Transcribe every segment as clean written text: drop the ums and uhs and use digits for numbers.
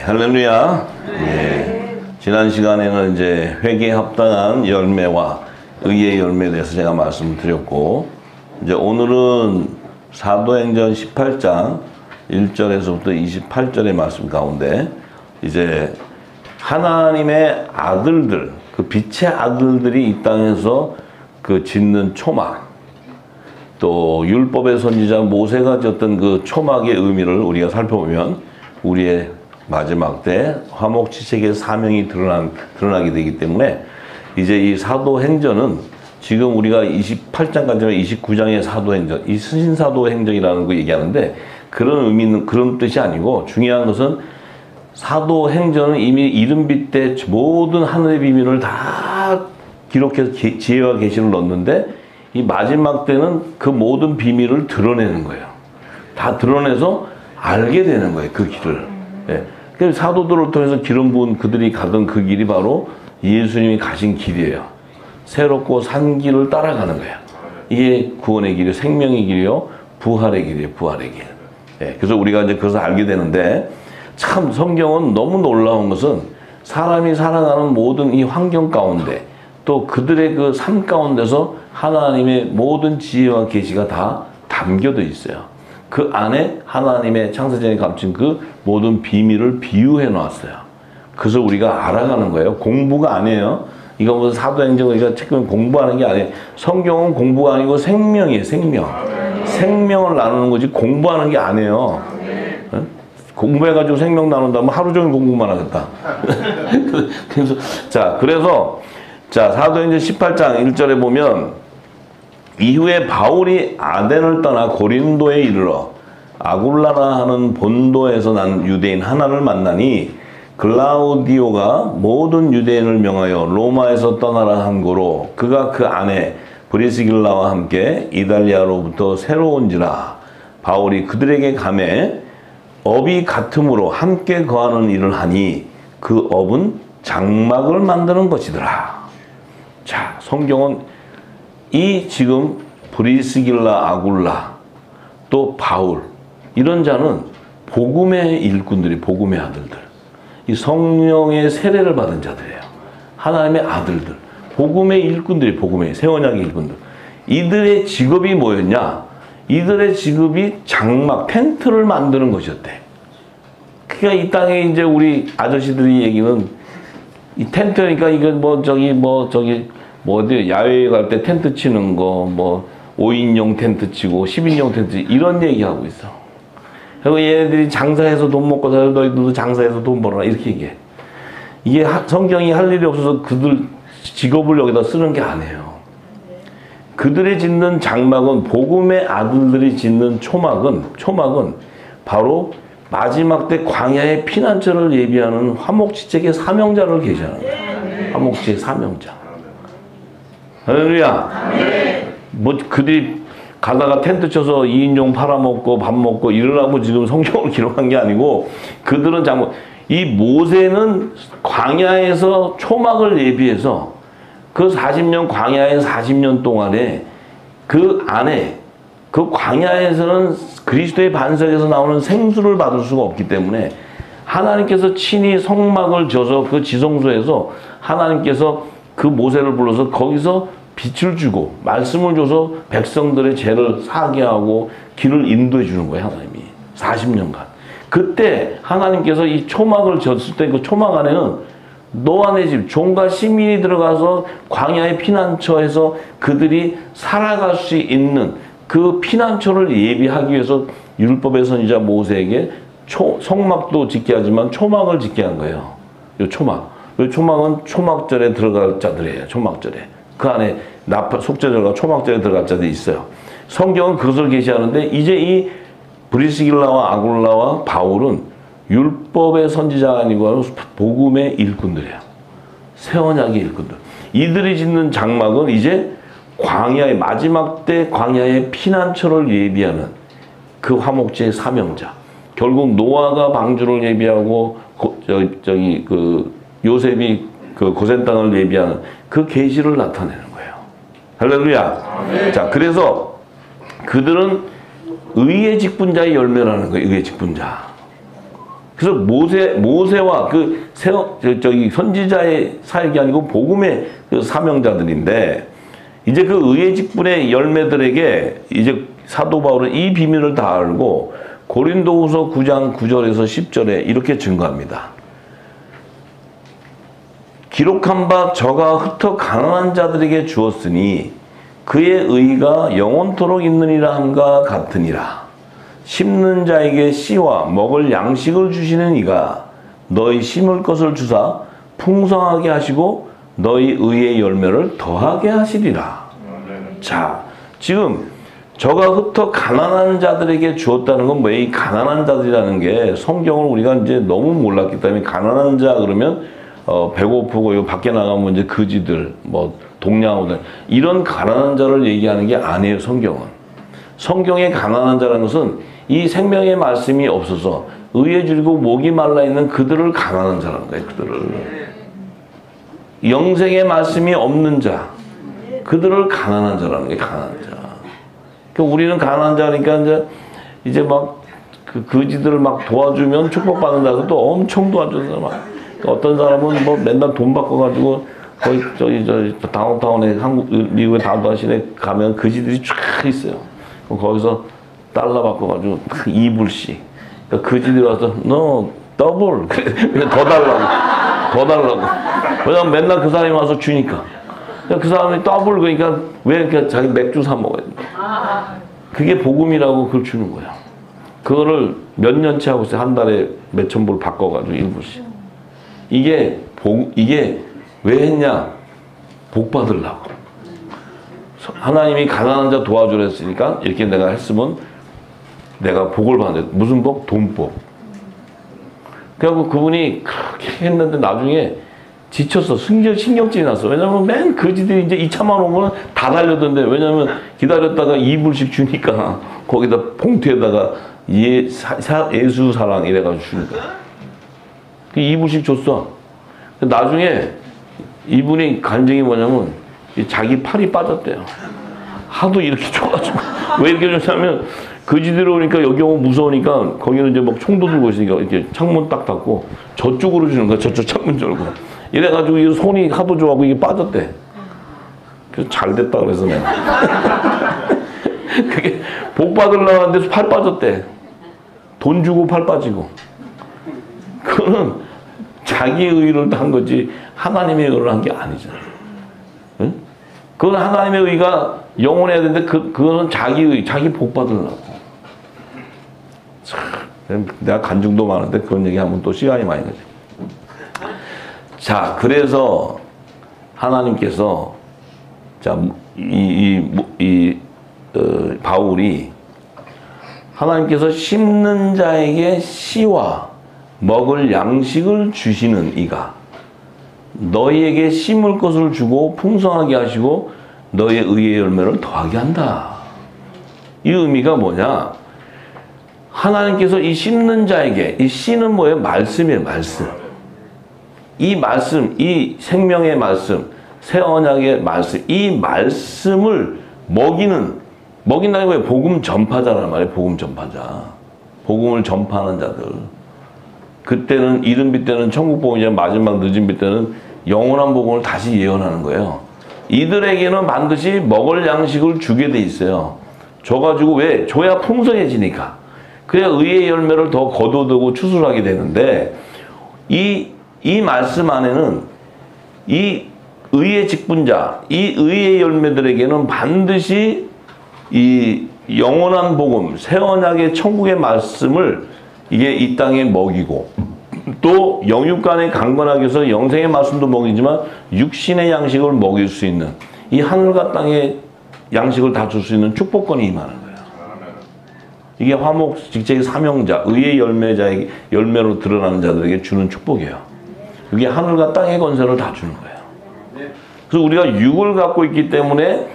할렐루야. 예. 지난 시간에는 이제 회개에 합당한 열매와 의의 열매에 대해서 제가 말씀을 드렸고, 이제 오늘은 사도행전 18장 1절에서부터 28절의 말씀 가운데 이제 하나님의 아들들, 그 빛의 아들들이 이 땅에서 그 짓는 초막, 또 율법의 선지자 모세가 졌던 그 초막의 의미를 우리가 살펴보면 우리의 마지막 때 화목지책의 사명이 드러나게 되기 때문에 이제 이 사도행전은 지금 우리가 28장까지는 29장의 사도행전, 이 신사도행전이라는 거 얘기하는데 그런 의미는 그런 뜻이 아니고, 중요한 것은 사도행전은 이미 이른빛 때 모든 하늘의 비밀을 다 기록해서 지혜와 계시를 넣었는데, 이 마지막 때는 그 모든 비밀을 드러내는 거예요. 다 드러내서 알게 되는 거예요, 그 길을. 예. 그래서 사도들을 통해서 기름 부은 그들이 가던 그 길이 바로 예수님이 가신 길이에요. 새롭고 산 길을 따라가는 거예요. 이게 구원의 길이요, 생명의 길이요, 부활의 길이에요, 부활의 길. 예. 그래서 우리가 이제 그것을 알게 되는데, 참 성경은 너무 놀라운 것은 사람이 살아가는 모든 이 환경 가운데 또 그들의 그 삶 가운데서 하나님의 모든 지혜와 계시가 다 담겨져 있어요. 그 안에 하나님의 창세전에 감춘 그 모든 비밀을 비유해 놨어요. 그래서 우리가 알아가는 거예요. 공부가 아니에요. 이거 무슨 사도행전을 우리가 책을 공부하는 게 아니에요. 성경은 공부가 아니고 생명이에요, 생명. 생명을 나누는 거지 공부하는 게 아니에요. 응? 공부해가지고 생명 나눈다면 하루 종일 공부만 하겠다. 그래서 사도행전 18장 1절에 보면, 이후에 바울이 아덴을 떠나 고린도에 이르러 아굴라라 하는 본도에서 난 유대인 하나를 만나니, 글라우디오가 모든 유대인을 명하여 로마에서 떠나라 한 고로 그가 그 안에 브리스길라와 함께 이달리아로부터 새로 온지라. 바울이 그들에게 가매 업이 같음으로 함께 거하는 일을 하니 그 업은 장막을 만드는 것이더라. 자, 성경은 이 지금 브리스길라, 아굴라, 또 바울, 이런 자는 복음의 일꾼들이, 복음의 아들들, 이 성령의 세례를 받은 자들이에요. 하나님의 아들들, 복음의 일꾼들이, 복음의 새 언약의 일꾼들. 이들의 직업이 뭐였냐? 이들의 직업이 장막, 텐트를 만드는 것이었대. 그러니까 이 땅에 이제 우리 아저씨들이 얘기는 이 텐트니까 이건 어디 야외에 갈 때 텐트 치는 거, 5인용 텐트 치고 10인용 텐트 이런 얘기하고 있어. 그리고 얘네들이 장사해서 돈 먹고 살아, 너희들도 장사해서 돈 벌어라, 이렇게 얘기해. 이게 성경이 할 일이 없어서 그들 직업을 여기다 쓰는 게 아니에요. 그들이 짓는 장막은, 복음의 아들들이 짓는 초막은 바로 마지막 때 광야의 피난처를 예비하는 화목지책의 사명자를 계시하는 거예요. 화목지책 사명자. 할렐루야. 그들이 가다가 텐트 쳐서 2인용 팔아먹고 밥 먹고 이러라고 지금 성경을 기록한 게 아니고, 그들은 이 모세는 광야에서 초막을 예비해서 그 40년 광야의 40년 동안에 그 안에, 그 광야에서는 그리스도의 반석에서 나오는 생수를 받을 수가 없기 때문에 하나님께서 친히 성막을 져서 그 지성소에서 하나님께서 그 모세를 불러서 거기서 빛을 주고 말씀을 줘서 백성들의 죄를 사하게 하고 길을 인도해 주는 거예요, 하나님이. 40년간. 그때 하나님께서 이 초막을 졌을 때 그 초막 안에는 노아의 집, 종과 시민이 들어가서 광야의 피난처에서 그들이 살아갈 수 있는 그 피난처를 예비하기 위해서 율법의 선지자 모세에게 성막도 짓게 하지만 초막을 짓게 한 거예요. 이 초막. 이 초막은 초막절에 들어갈 자들이에요. 초막절에. 그 안에 속죄절과 초막절에 들어갈 자들이 있어요. 성경은 그것을 계시하는데, 이제 이 브리스길라와 아굴라와 바울은 율법의 선지자가 아니고 복음의 일꾼들이에요. 새 언약의 일꾼들. 이들이 짓는 장막은 이제 광야의 마지막 때 광야의 피난처를 예비하는 그 화목제의 사명자. 결국 노아가 방주를 예비하고 요셉이 그 고센 땅을 예비하는 그 계시를 나타내는 거예요. 할렐루야. 자, 그래서 그들은 의의 직분자의 열매라는 거예요. 의의 직분자. 그래서 모세와 저기 선지자의 사역이 아니고 복음의 그 사명자들인데, 이제 그 의의 직분의 열매들에게 이제 사도 바울은 이 비밀을 다 알고 고린도후서 9장 9절에서 10절에 이렇게 증거합니다. 기록한 바 저가 흩어 가난한 자들에게 주었으니 그의 의가 영원토록 있느니라 함과 같으니라. 심는 자에게 씨와 먹을 양식을 주시는 이가 너희 심을 것을 주사 풍성하게 하시고 너희 의의 열매를 더하게 하시리라. 자, 지금 저가 흩어 가난한 자들에게 주었다는 건 뭐예요? 이 가난한 자들이라는 게 성경을 우리가 이제 너무 몰랐기 때문에 가난한 자 그러면 배고프고 요 밖에 나가면 이제 거지들, 뭐 동양어들 이런 가난한 자를 얘기하는 게 아니에요. 성경의 가난한 자라는 것은 이 생명의 말씀이 없어서 의에 줄이고 목이 말라 있는 그들을 가난한 자라는 거예요. 그들을 영생의 말씀이 없는 자, 그들을 가난한 자라는 게 가난한 자. 그러니까 우리는 가난한 자니까 이제 막 그 거지들을 막 도와주면 축복받는다고 또 엄청 도와줘서 막 어떤 사람은 뭐 맨날 돈 바꿔가지고 거기 저기 다운타운에 미국의 다운타운 시내 가면 거지들이 쫙 있어요. 거기서 달러 바꿔가지고 2불씩. 그러니까 거지들이 와서 너 더블 더 달라고. 왜냐면 맨날 그 사람이 와서 주니까. 그 사람이 더블 그러니까 왜 이렇게 자기 맥주 사 먹어야 된다. 그게 복음이라고 그걸 주는 거야. 그거를 몇 년째 하고 있어요. 한 달에 몇천 불 바꿔가지고 1불씩. 이게 왜 했냐? 복 받으려고. 하나님이 가난한 자 도와주려 했으니까 이렇게 내가 했으면 내가 복을 받는다. 무슨 복? 돈복. 그래갖고 그분이 그렇게 했는데 나중에 지쳤어. 신경질이 났어. 왜냐면 맨 거지들이 이제 2차만 오면 다 달려던데. 왜냐면 기다렸다가 2불씩 주니까 거기다 봉투에다가 예수 사랑 이래가지고 주니까. 2불씩 줬어. 나중에 이분이 간증이 뭐냐면 자기 팔이 빠졌대요. 하도 이렇게 줘가지고. 왜 이렇게 줬냐면 거지들이 오니까 여기 오면 무서우니까 거기는 이제 막 총도 들고 있으니까 이렇게 창문 딱 닫고 저쪽으로 주는 거야. 저쪽 창문 열고. 이래가지고 이 손이 하도 좋아하고 이게 빠졌대. 그래서 잘 됐다 그래서 내가. 그게 복 받으려고 하는데 팔 빠졌대. 돈 주고 팔 빠지고. 그거는 자기 의를 한 거지 하나님의 의를 한 게 아니잖아. 응? 그건 하나님의 의가 영원해야 되는데 그거는 자기 의, 자기 복 받으려고. 내가 간증도 많은데 그런 얘기하면 또 시간이 많이 가지. 자, 그래서 하나님께서 자, 바울이 하나님께서 심는 자에게 씨와 먹을 양식을 주시는 이가 너희에게 심을 것을 주고 풍성하게 하시고 너희의 의의 열매를 더하게 한다. 이 의미가 뭐냐? 하나님께서 이 심는 자에게, 이 씨는 뭐예요? 말씀이에요, 말씀. 이 말씀, 이 생명의 말씀, 새 언약의 말씀, 이 말씀을 먹인다는 거예요. 복음 전파자란 말이에요. 복음 전파자. 복음을 전파하는 자들. 그때는 이른비 때는 천국 복음이지만 마지막 늦은비 때는 영원한 복음을 다시 예언하는 거예요. 이들에게는 반드시 먹을 양식을 주게 돼 있어요. 줘가지고 왜? 줘야 풍성해지니까. 그래야 의의 열매를 더 거둬들고 추수하게 되는데 이 말씀 안에는 이 의의 직분자, 이 의의 열매들에게는 반드시 이 영원한 복음, 새 언약의 천국의 말씀을 이게 이 땅에 먹이고 또 영육간에 강건하게 해서 영생의 말씀도 먹이지만 육신의 양식을 먹일 수 있는 이 하늘과 땅의 양식을 다 줄 수 있는 축복권이 임하는 거예요. 이게 화목직책의 사명자, 의의 열매자의 열매로 드러나는 자들에게 주는 축복이에요. 이게 하늘과 땅의 권세를 다 주는 거예요. 그래서 우리가 육을 갖고 있기 때문에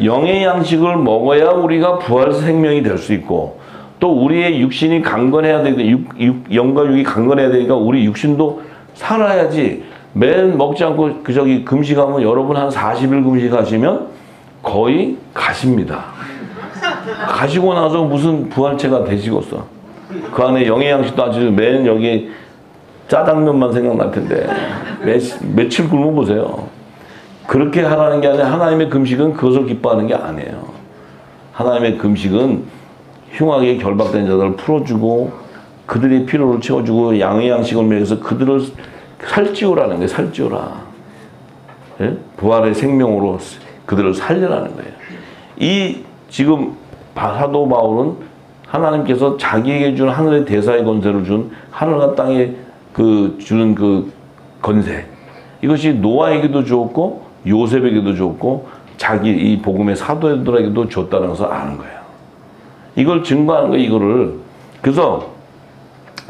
영의 양식을 먹어야 우리가 부활 생명이 될 수 있고 또 우리의 육신이 강건해야 되니까 영과 육이 강건해야 되니까 우리 육신도 살아야지. 매일 먹지 않고 금식하면 여러분 한 40일 금식하시면 거의 가십니다. 가시고 나서 무슨 부활체가 되시겠어. 그 안에 영의 양식도 아주 맨 여기 짜장면만 생각날 텐데 며칠 굶어 보세요. 그렇게 하라는 게 아니라 하나님의 금식은 그것을 기뻐하는 게 아니에요. 하나님의 금식은 흉하게 결박된 자들을 풀어주고 그들의 필요를 채워주고 양의 양식을 먹여서 그들을 살찌우라는 거예요. 살찌우라. 예? 부활의 생명으로 그들을 살리라는 거예요. 이 지금 사도 바울은 하나님께서 자기에게 준 하늘의 대사의 권세를 준 하늘과 땅에 주는 그 권세, 이것이 노아에게도 주었고 요셉에게도 주었고 자기 이 복음의 사도들에게도 줬다는 것을 아는 거예요. 이걸 증거하는 거예요. 이거를. 그래서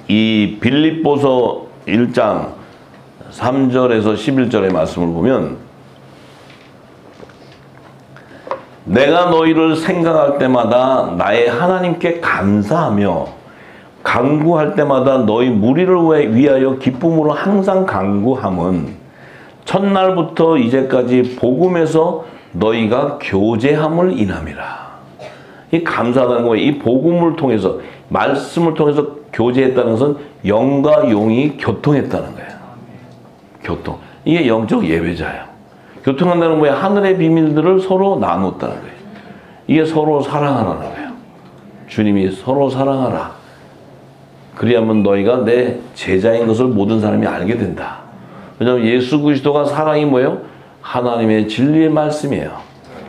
이 빌립보서 1장 3절에서 11절의 말씀을 보면, 내가 너희를 생각할 때마다 나의 하나님께 감사하며 간구할 때마다 너희 무리를 위하여 기쁨으로 항상 간구함은 첫날부터 이제까지 복음에서 너희가 교제함을 인함이라. 이 감사하다는 거예요. 이 복음을 통해서, 말씀을 통해서 교제했다는 것은 영과 용이 교통했다는 거예요. 교통. 이게 영적 예배자예요. 교통한다는 거예요. 하늘의 비밀들을 서로 나눴다는 거예요. 이게 서로 사랑하라는 거예요. 주님이 서로 사랑하라. 그리하면 너희가 내 제자인 것을 모든 사람이 알게 된다. 왜냐하면 예수 그리스도가 사랑이 뭐예요? 하나님의 진리의 말씀이에요.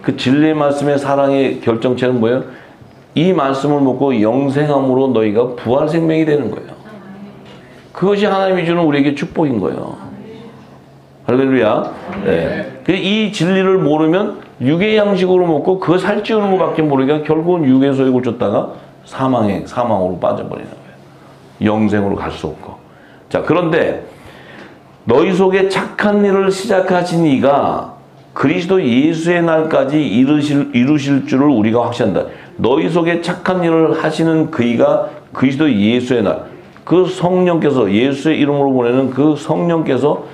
그 진리의 말씀의 사랑의 결정체는 뭐예요? 이 말씀을 먹고 영생함으로 너희가 부활 생명이 되는 거예요. 그것이 하나님이 주는 우리에게 축복인 거예요. 할렐루야. 네. 이 진리를 모르면 육의 양식으로 먹고 그거 살찌우는 것밖에 모르니까 결국은 육의 소욕을 쫓다가 사망으로 빠져버리는 거예요. 영생으로 갈 수 없고. 자, 그런데 너희 속에 착한 일을 시작하신 이가 그리스도 예수의 날까지 이루실 줄을 우리가 확신한다. 너희 속에 착한 일을 하시는 그이가 그리스도 예수의 날, 그 성령께서, 예수의 이름으로 보내는 그 성령께서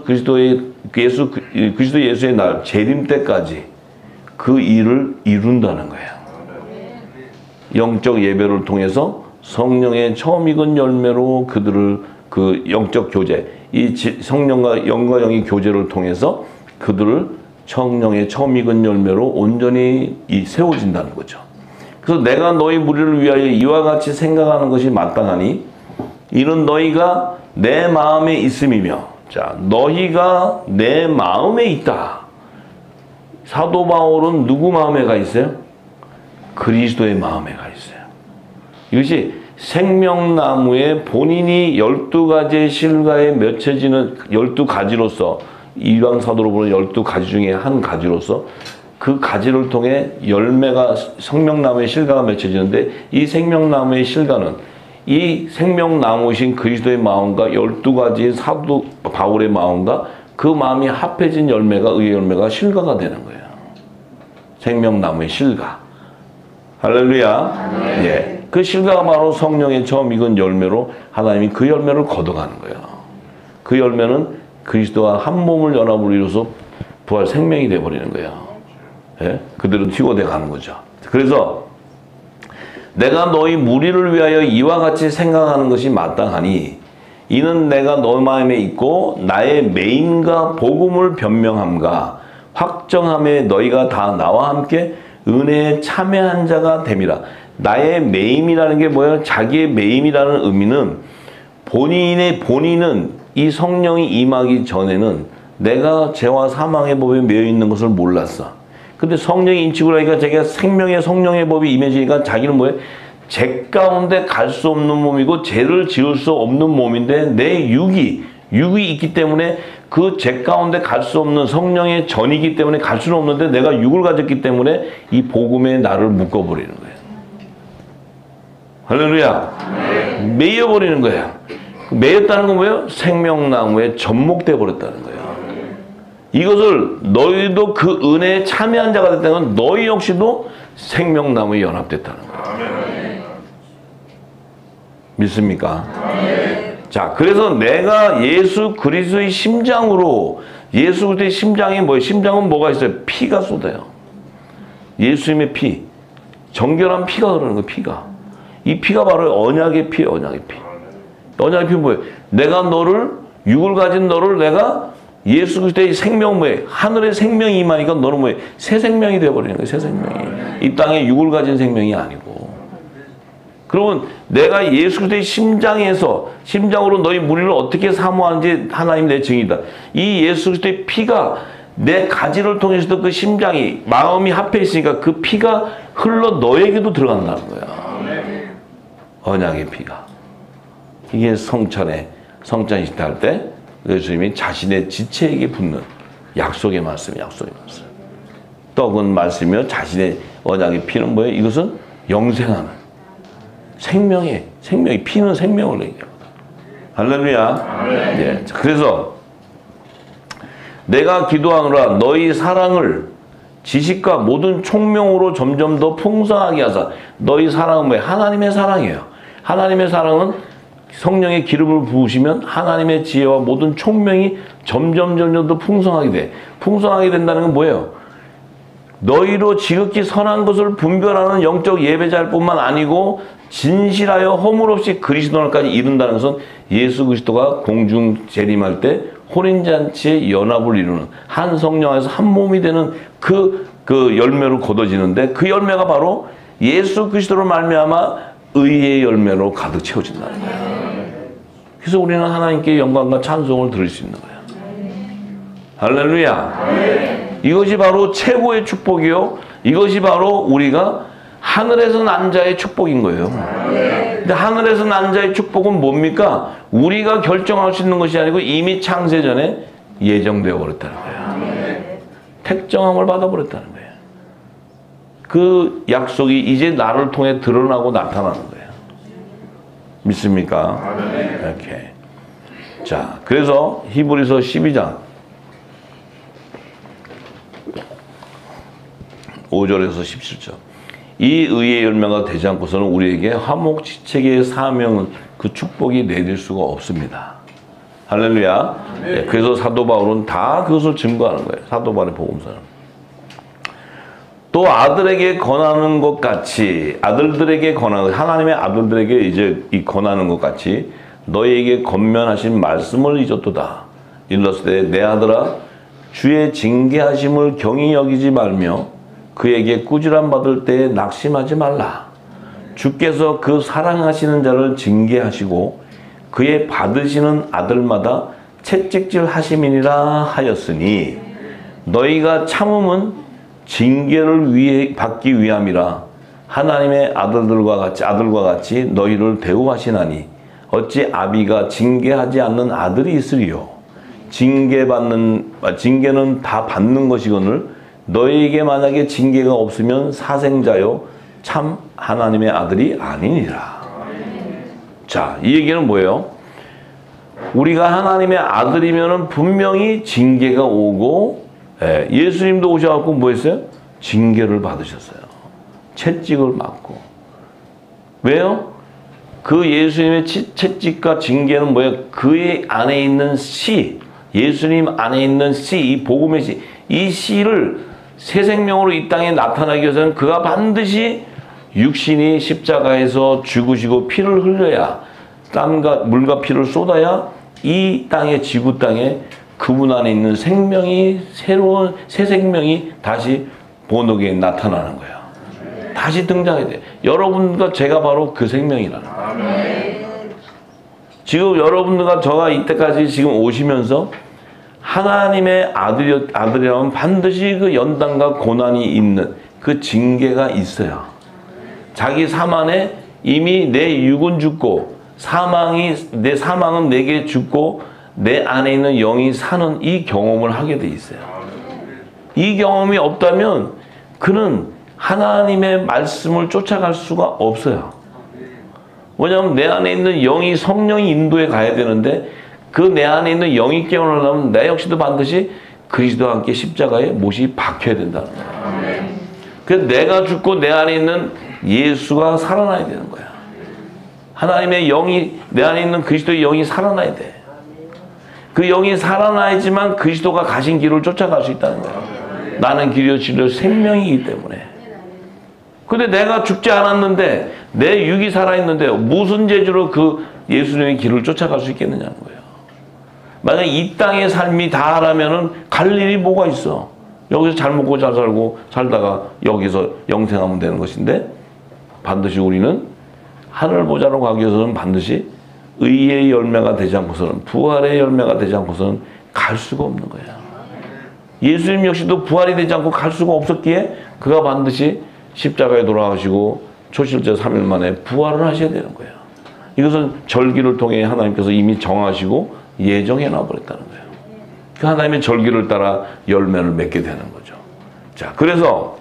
그리스도 예수의 날 재림 때까지 그 일을 이룬다는 거예요. 영적 예배를 통해서 성령의 처음 익은 열매로 그들을 그 영적 교제, 이 성령과 영과 영의 교제를 통해서 그들을 성령의 처음 익은 열매로 온전히 세워진다는 거죠. 그래서 내가 너희 무리를 위하여 이와 같이 생각하는 것이 마땅하니 이는 너희가 내 마음에 있음이며, 자, 너희가 내 마음에 있다. 사도 바울은 누구 마음에 가 있어요? 그리스도의 마음에 가 있어요. 이것이 생명나무에 본인이 12가지의 실과에 맺혀지는 12가지로서, 이방 사도로 보는 12가지 중에 한 가지로서 그 가지를 통해 열매가, 생명나무의 실과가 맺혀지는데, 이 생명나무의 실과는 이 생명나무이신 그리스도의 마음과 12가지의 사도 바울의 마음과 그 마음이 합해진 열매가, 의의 열매가 실과가 되는 거예요. 생명나무의 실과. 할렐루야. 예. 그 실과가 바로 성령의 처음 익은 열매로 하나님이 그 열매를 거둬가는 거예요. 그 열매는 그리스도와 한 몸을 연합으로 이루어서 부활 생명이 되어버리는 거예요. 예? 그들은 튀고돼 가는 거죠. 그래서 내가 너희 무리를 위하여 이와 같이 생각하는 것이 마땅하니 이는 내가 너 마음에 있고 나의 매임과 복음을 변명함과 확정함에 너희가 다 나와 함께 은혜에 참여한 자가 됨이라. 나의 매임이라는 게 뭐예요? 자기의 매임이라는 의미는 본인은 이 성령이 임하기 전에는 내가 죄와 사망의 법에 매여 있는 것을 몰랐어. 근데 성령이 인치고 나니까 자기가 생명의 성령의 법이 임해지니까 자기는 뭐예요? 죄 가운데 갈 수 없는 몸이고 죄를 지을 수 없는 몸인데 내 육이 있기 때문에 그 죄 가운데 갈 수 없는 성령의 전이기 때문에 갈 수는 없는데 내가 육을 가졌기 때문에 이 복음에 나를 묶어버리는 거예요. 할렐루야. 매여버리는 거예요. 매였다는 건 뭐예요? 생명나무에 접목돼 버렸다는 거예요. 이것을 너희도 그 은혜에 참여한 자가 됐다는 건 너희 역시도 생명나무에 연합됐다는 거예요. 믿습니까? 자, 그래서 내가 예수 그리스도의 심장으로, 예수 그리스도의 심장이 뭐예요? 심장은 뭐가 있어요? 피가 쏟아요. 예수님의 피, 정결한 피가 흐르는 거예요. 피가. 이 피가 바로 언약의 피예요. 언약의 피. 언약의 피는 뭐예요? 내가 너를, 육을 가진 너를 내가 예수 그리스도의 생명 뭐예요? 하늘의 생명이 임하니까 너는 뭐예요? 새 생명이 되어버리는 거예요. 새 생명이. 이 땅에 육을 가진 생명이 아니고. 그러면 내가 예수 그리스도의 심장으로 너희 무리를 어떻게 사모하는지 하나님 내 증이다. 이 예수 그리스도의 피가 내 가지를 통해서도 그 심장이, 마음이 합해 있으니까 그 피가 흘러 너에게도 들어간다는 거야. 언약의 피가. 이게 성찬 식사할 때 예수님이 자신의 지체에게 붙는 약속의 말씀. 떡은 말씀이며 자신의 언약의 피는 뭐예요? 이것은 영생하는 생명이 피는 생명을 얘기합니다. 할렐루야. 네. 그래서 내가 기도하노라 너희 사랑을 지식과 모든 총명으로 점점 더 풍성하게 하사. 너희 사랑은 뭐예요? 하나님의 사랑이에요. 하나님의 사랑은 성령의 기름을 부으시면 하나님의 지혜와 모든 총명이 점점 더 풍성하게 돼. 풍성하게 된다는 건 뭐예요? 너희로 지극히 선한 것을 분별하는 영적 예배자일 뿐만 아니고 진실하여 허물 없이 그리스도날까지 이룬다는 것은 예수 그리스도가 공중 재림할 때 혼인잔치의 연합을 이루는 한 성령 안에서 한 몸이 되는 그 열매로 거둬지는데 그 열매가 바로 예수 그리스도로 말미암아 의의 열매로 가득 채워진다는 거예요. 그래서 우리는 하나님께 영광과 찬송을 드릴 수 있는 거예요. 할렐루야. 이것이 바로 최고의 축복이요. 이것이 바로 우리가 하늘에서 난 자의 축복인 거예요. 근데 하늘에서 난 자의 축복은 뭡니까? 우리가 결정할 수 있는 것이 아니고 이미 창세 전에 예정되어 버렸다는 거예요. 택정함을 받아버렸다는 거예요. 그 약속이 이제 나를 통해 드러나고 나타나는 거예요. 믿습니까? 이렇게. 자, 그래서 히브리서 12장 5절에서 17절. 이 의의 열매가 되지 않고서는 우리에게 화목지체계의 사명은 그 축복이 내릴 수가 없습니다. 할렐루야. 네, 그래서 사도 바울은 다 그것을 증거하는 거예요. 사도 바울의 복음서는. 또 아들에게 권하는 것 같이, 아들들에게 권하는, 하나님의 아들들에게 이제 이 권하는 것 같이 너희에게 권면하신 말씀을 잊었도다. 일렀을 때 내 아들아 주의 징계하심을 경히 여기지 말며 그에게 꾸지람 받을 때에 낙심하지 말라. 주께서 그 사랑하시는 자를 징계하시고 그의 받으시는 아들마다 채찍질 하심이니라 하였으니 너희가 참음은 징계를 받기 위함이라. 하나님의 아들과 같이 너희를 대우하시나니 어찌 아비가 징계하지 않는 아들이 있으리요. 징계는 다 받는 것이거늘 너희에게 만약에 징계가 없으면 사생자요 참 하나님의 아들이 아니니라. 자, 이 얘기는 뭐예요? 우리가 하나님의 아들이면 분명히 징계가 오고, 예수님도 오셔갖고 뭐 했어요? 징계를 받으셨어요. 채찍을 맞고. 왜요? 그 예수님의 채찍과 징계는 뭐예요? 그의 안에 있는 씨, 예수님 안에 있는 씨, 이 복음의 씨, 이 씨를 새 생명으로 이 땅에 나타나기 위해서는 그가 반드시 육신이 십자가에서 죽으시고 피를 흘려야, 땀과 물과 피를 쏟아야 이 땅의 지구 땅에 그분 안에 있는 생명이, 새로운 새 생명이 다시 본옥에 나타나는 거예요. 다시 등장해야 돼요. 여러분과 제가 바로 그 생명이라는 거예요. 지금 여러분들과 저가 이때까지 지금 오시면서 하나님의 아들이라면 반드시 그 연단과 고난이 있는 그 징계가 있어요. 자기 삶 안에 이미 내 육은 죽고 내 사망은 내게 죽고 내 안에 있는 영이 사는 이 경험을 하게 돼 있어요. 이 경험이 없다면 그는 하나님의 말씀을 쫓아갈 수가 없어요. 왜냐하면 내 안에 있는 영이 성령이 인도에 가야 되는데 그 내 안에 있는 영이 깨어나려면 나 역시도 반드시 그리스도와 함께 십자가에 못이 박혀야 된다는 거예요. 그래서 내가 죽고 내 안에 있는 예수가 살아나야 되는 거야. 하나님의 영이, 내 안에 있는 그리스도의 영이 살아나야 돼. 그 영이 살아나야지만 그리스도가 가신 길을 쫓아갈 수 있다는 거야. 나는 길이요 진리요 생명이기 때문에. 근데 내가 죽지 않았는데 내 육이 살아있는데 무슨 재주로 그 예수님의 길을 쫓아갈 수 있겠느냐는 거예요. 만약 이 땅의 삶이 다라면은 갈 일이 뭐가 있어? 여기서 잘 먹고 잘 살고 살다가 여기서 영생하면 되는 것인데, 반드시 우리는 하늘 보좌로 가기 위해서는 반드시 의의 열매가 되지 않고서는, 부활의 열매가 되지 않고서는 갈 수가 없는 거야. 예수님 역시도 부활이 되지 않고 갈 수가 없었기에 그가 반드시 십자가에 돌아가시고 초실제 3일 만에 부활을 하셔야 되는 거예요. 이것은 절기를 통해 하나님께서 이미 정하시고 예정해 놔버렸다는 거예요. 그 하나님의 절기를 따라 열매를 맺게 되는 거죠. 자, 그래서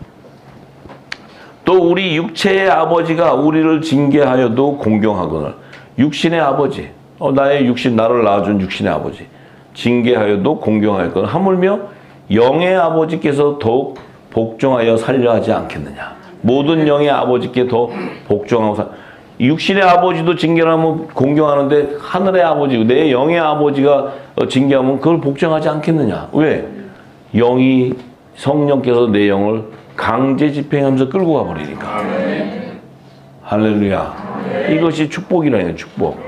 또 우리 육체의 아버지가 우리를 징계하여도 공경하거늘, 육신의 아버지, 나의 육신, 나를 낳아준 육신의 아버지 징계하여도 공경하였거늘 하물며 영의 아버지께서 더욱 복종하여 살려 하지 않겠느냐. 모든 영의 아버지께 더 복종하고 육신의 아버지도 징계하면 공경하는데 하늘의 아버지, 내 영의 아버지가 징계하면 그걸 복종하지 않겠느냐. 왜? 영이, 성령께서 내 영을 강제 집행하면서 끌고 가버리니까. 할렐루야. 이것이 축복이라는 축복.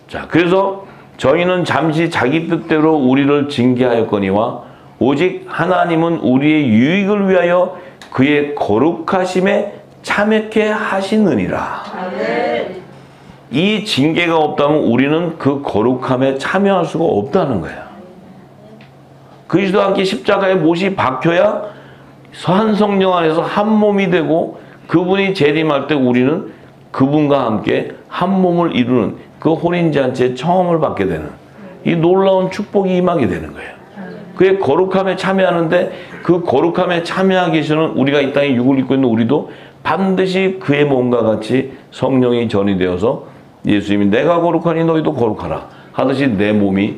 자, 그래서 저희는 잠시 자기 뜻대로 우리를 징계하였거니와 오직 하나님은 우리의 유익을 위하여 그의 거룩하심에 참여케 하시느니라. 이 징계가 없다면 우리는 그 거룩함에 참여할 수가 없다는 거야. 그리스도와 함께 십자가에 못이 박혀야 한 성령 안에서 한 몸이 되고, 그분이 재림할 때 우리는 그분과 함께 한 몸을 이루는 그 혼인잔치의 청함을 받게 되는 이 놀라운 축복이 임하게 되는 거예요. 그의 거룩함에 참여하는데, 그 거룩함에 참여하기 위해서는 우리가 이 땅에 육을 입고 있는 우리도 반드시 그의 몸과 같이 성령이 전이 되어서 예수님이 내가 거룩하니 너희도 거룩하라 하듯이 내 몸이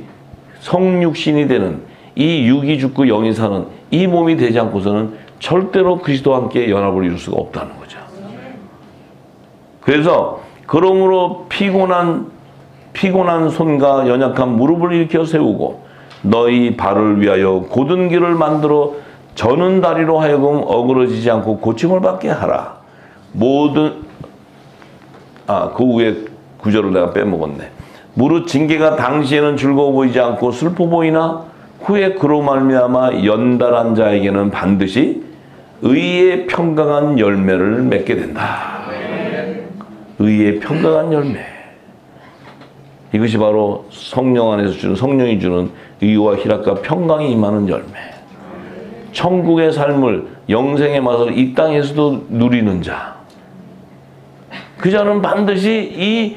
성육신이 되는, 이 육이 죽고 영이 사는 이 몸이 되지 않고서는 절대로 그리스도와 함께 연합을 이룰 수가 없다는 거죠. 그래서 그러므로 피곤한 손과 연약한 무릎을 일으켜 세우고 너희 발을 위하여 곧은 길을 만들어 저는 다리로 하여금 어그러지지 않고 고침을 받게 하라. 그 위에 구절을 내가 빼먹었네. 무릇 징계가 당시에는 즐거워 보이지 않고 슬퍼 보이나 후에 그로 말미암아 연달한 자에게는 반드시 의의 평강한 열매를 맺게 된다. 의의 평강한 열매. 이것이 바로 성령 안에서 주는, 성령이 주는 의와 희락과 평강이 임하는 열매. 천국의 삶을, 영생의 맛을 이 땅에서도 누리는 자. 그 자는 반드시 이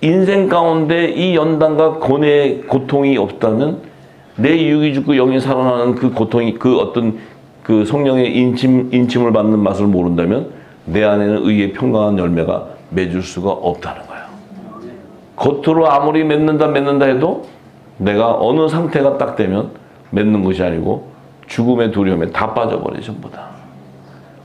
인생 가운데 이 연단과 고뇌의 고통이 없다면, 내 육이 죽고 영이 살아나는 그 고통이, 그 어떤 그 성령의 인침을 받는 맛을 모른다면 내 안에는 의의 평강한 열매가 맺을 수가 없다는 거예요. 겉으로 아무리 맺는다 해도 내가 어느 상태가 딱 되면 맺는 것이 아니고 죽음의 두려움에 다 빠져버려 전부 다.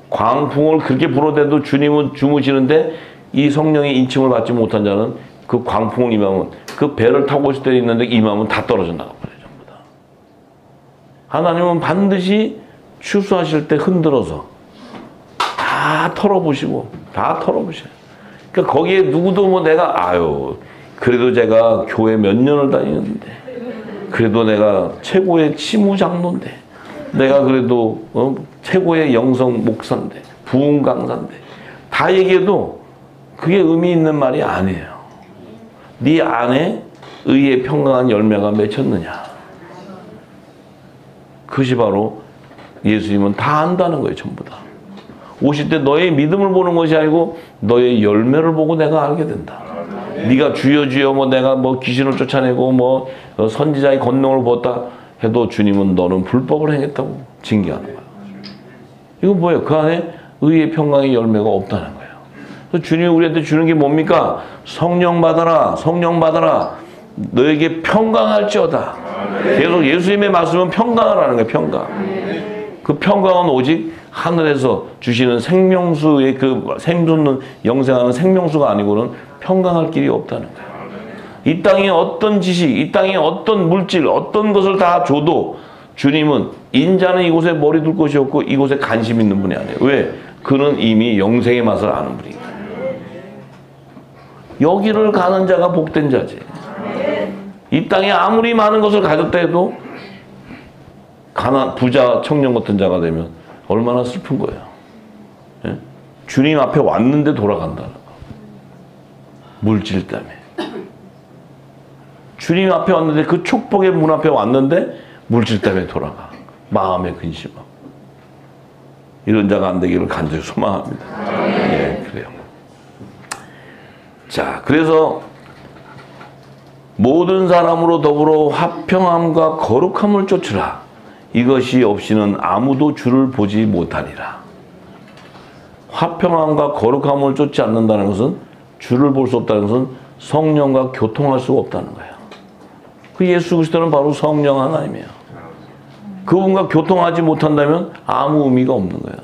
광풍을 그렇게 불어대도 주님은 주무시는데 이 성령의 인침을 받지 못한 자는 그 광풍을 임하면, 그 배를 타고 있을 때 있는데 임하면 다 떨어져 나가버려요 전부 다. 하나님은 반드시 추수하실 때 흔들어서 다 털어보시고 다 털어보셔요. 그러니까 거기에 누구도 뭐 내가 그래도 제가 교회 몇 년을 다니는데, 그래도 내가 최고의 치무장로인데, 내가 그래도 최고의 영성 목사인데, 부흥 강사인데, 다 얘기해도 그게 의미 있는 말이 아니에요. 네 안에 의의 평강한 열매가 맺혔느냐. 그것이 바로 예수님은 다 안다는 거예요. 전부 다. 오실 때 너의 믿음을 보는 것이 아니고 너의 열매를 보고 내가 알게 된다. 네가 주여 주여 내가 귀신을 쫓아내고 선지자의 권능을 보았다 해도 주님은 너는 불법을 행했다고 징계하는 거야. 이건 뭐예요? 그 안에 의의 평강의 열매가 없다는 거예요. 그래서 주님이 우리한테 주는 게 뭡니까? 성령 받아라, 성령 받아라. 너에게 평강할지어다. 계속 예수님의 말씀은 평강하라는 거예요. 평강. 그 평강은 오직 하늘에서 주시는 생명수의 그 생존는 영생하는 생명수가 아니고는 평강할 길이 없다는 거예요. 이 땅에 어떤 지식, 이 땅에 어떤 물질, 어떤 것을 다 줘도 주님은 인자는 이곳에 머리 둘 것이 없고 이곳에 관심 있는 분이 아니에요. 왜? 그는 이미 영생의 맛을 아는 분이다. 여기를 가는 자가 복된 자지. 이 땅에 아무리 많은 것을 가졌다 해도 부자 청년 같은 자가 되면 얼마나 슬픈 거예요. 예? 주님 앞에 왔는데 돌아간다는 거. 물질 때문에. 주님 앞에 왔는데 그 축복의 문 앞에 왔는데 물질 때문에 돌아가. 마음에 근심하고. 이런 자가 안 되기를 간절히 소망합니다. 예, 그래요. 자, 그래서 모든 사람으로 더불어 화평함과 거룩함을 쫓으라. 이것이 없이는 아무도 주를 보지 못하리라. 화평함과 거룩함을 쫓지 않는다는 것은 주를 볼 수 없다는 것은 성령과 교통할 수가 없다는 거예요. 그 예수 그리스도는 바로 성령 하나님이에요. 그분과 교통하지 못한다면 아무 의미가 없는 거예요.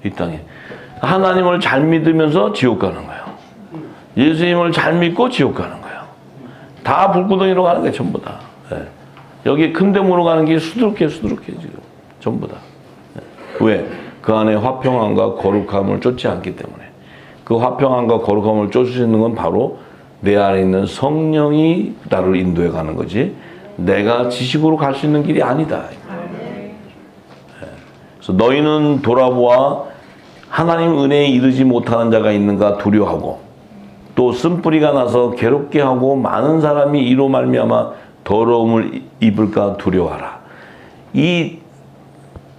이 땅에. 하나님을 잘 믿으면서 지옥 가는 거예요. 예수님을 잘 믿고 지옥 가는 거예요. 다 불구덩이로 가는 거예요. 전부 다. 네. 여기 큰 데모로 가는 게 수두룩해 지금. 전부 다. 네. 왜? 그 안에 화평함과 거룩함을 쫓지 않기 때문에. 그 화평함과 거룩함을 쫓을 수 있는 건 바로 내 안에 있는 성령이 나를 인도해 가는 거지 내가 지식으로 갈 수 있는 길이 아니다. 네. 그래서 너희는 돌아보아 하나님 은혜에 이르지 못하는 자가 있는가 두려워하고 또 쓴뿌리가 나서 괴롭게 하고 많은 사람이 이로 말미암아 더러움을 입을까 두려워하라. 이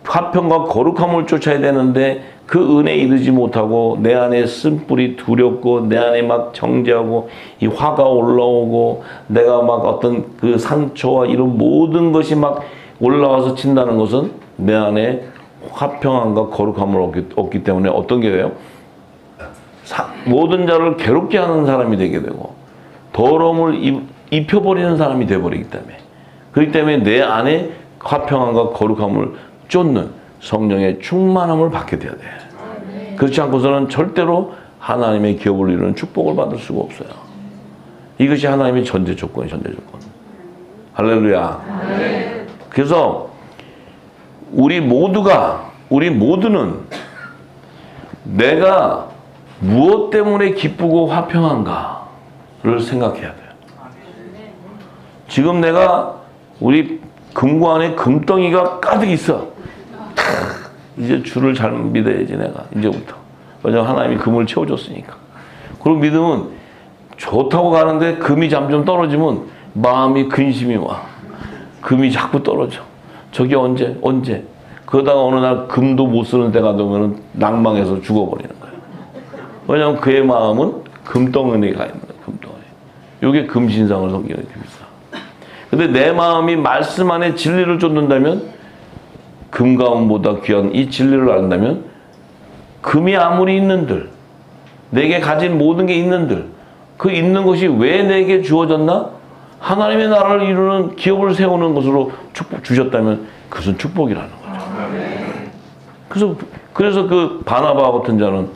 화평과 거룩함을 쫓아야 되는데 그 은혜에 이르지 못하고 내 안에 쓴뿌리 두렵고 내 안에 막 정죄하고 이 화가 올라오고 내가 막 어떤 그 상처와 이런 모든 것이 막 올라와서 친다는 것은 내 안에 화평함과 거룩함을 얻기 때문에 어떤 게 돼요? 모든 자를 괴롭게 하는 사람이 되게 되고 더러움을 입혀버리는 사람이 되어버리기 때문에 그렇기 때문에 내 안에 화평함과 거룩함을 쫓는 성령의 충만함을 받게 돼야 돼. 그렇지 않고서는 절대로 하나님의 기업을 이루는 축복을 받을 수가 없어요. 이것이 하나님의 전제 조건이에요. 전제 조건. 할렐루야. 그래서 우리 모두는 내가 무엇 때문에 기쁘고 화평한가를 생각해야 돼요. 지금 내가 우리 금고 안에 금덩이가 가득 있어. 이제 주를 잘 믿어야지 내가 이제부터. 왜냐면 하나님이 금을 채워줬으니까. 그리고 믿으면 좋다고 가는데 금이 점점 떨어지면 마음이 근심이 와. 금이 자꾸 떨어져. 저게 언제? 그러다가 어느 날 금도 못 쓰는 때가 되면 낭망해서 죽어버리는 거예요. 왜냐하면 그의 마음은 금덩어리가 있는 거예요. 금덩어리. 이게 금신상을 섬기는 금이다. 근데 내 마음이 말씀 안에 진리를 쫓는다면 금가운보다 귀한 이 진리를 안다면 금이 아무리 있는들 내게 가진 모든 게 있는들 그 있는 것이 왜 내게 주어졌나? 하나님의 나라를 이루는 기업을 세우는 것으로 축복 주셨다면 그것은 축복이라는 거죠. 그래서 그 바나바 같은 자는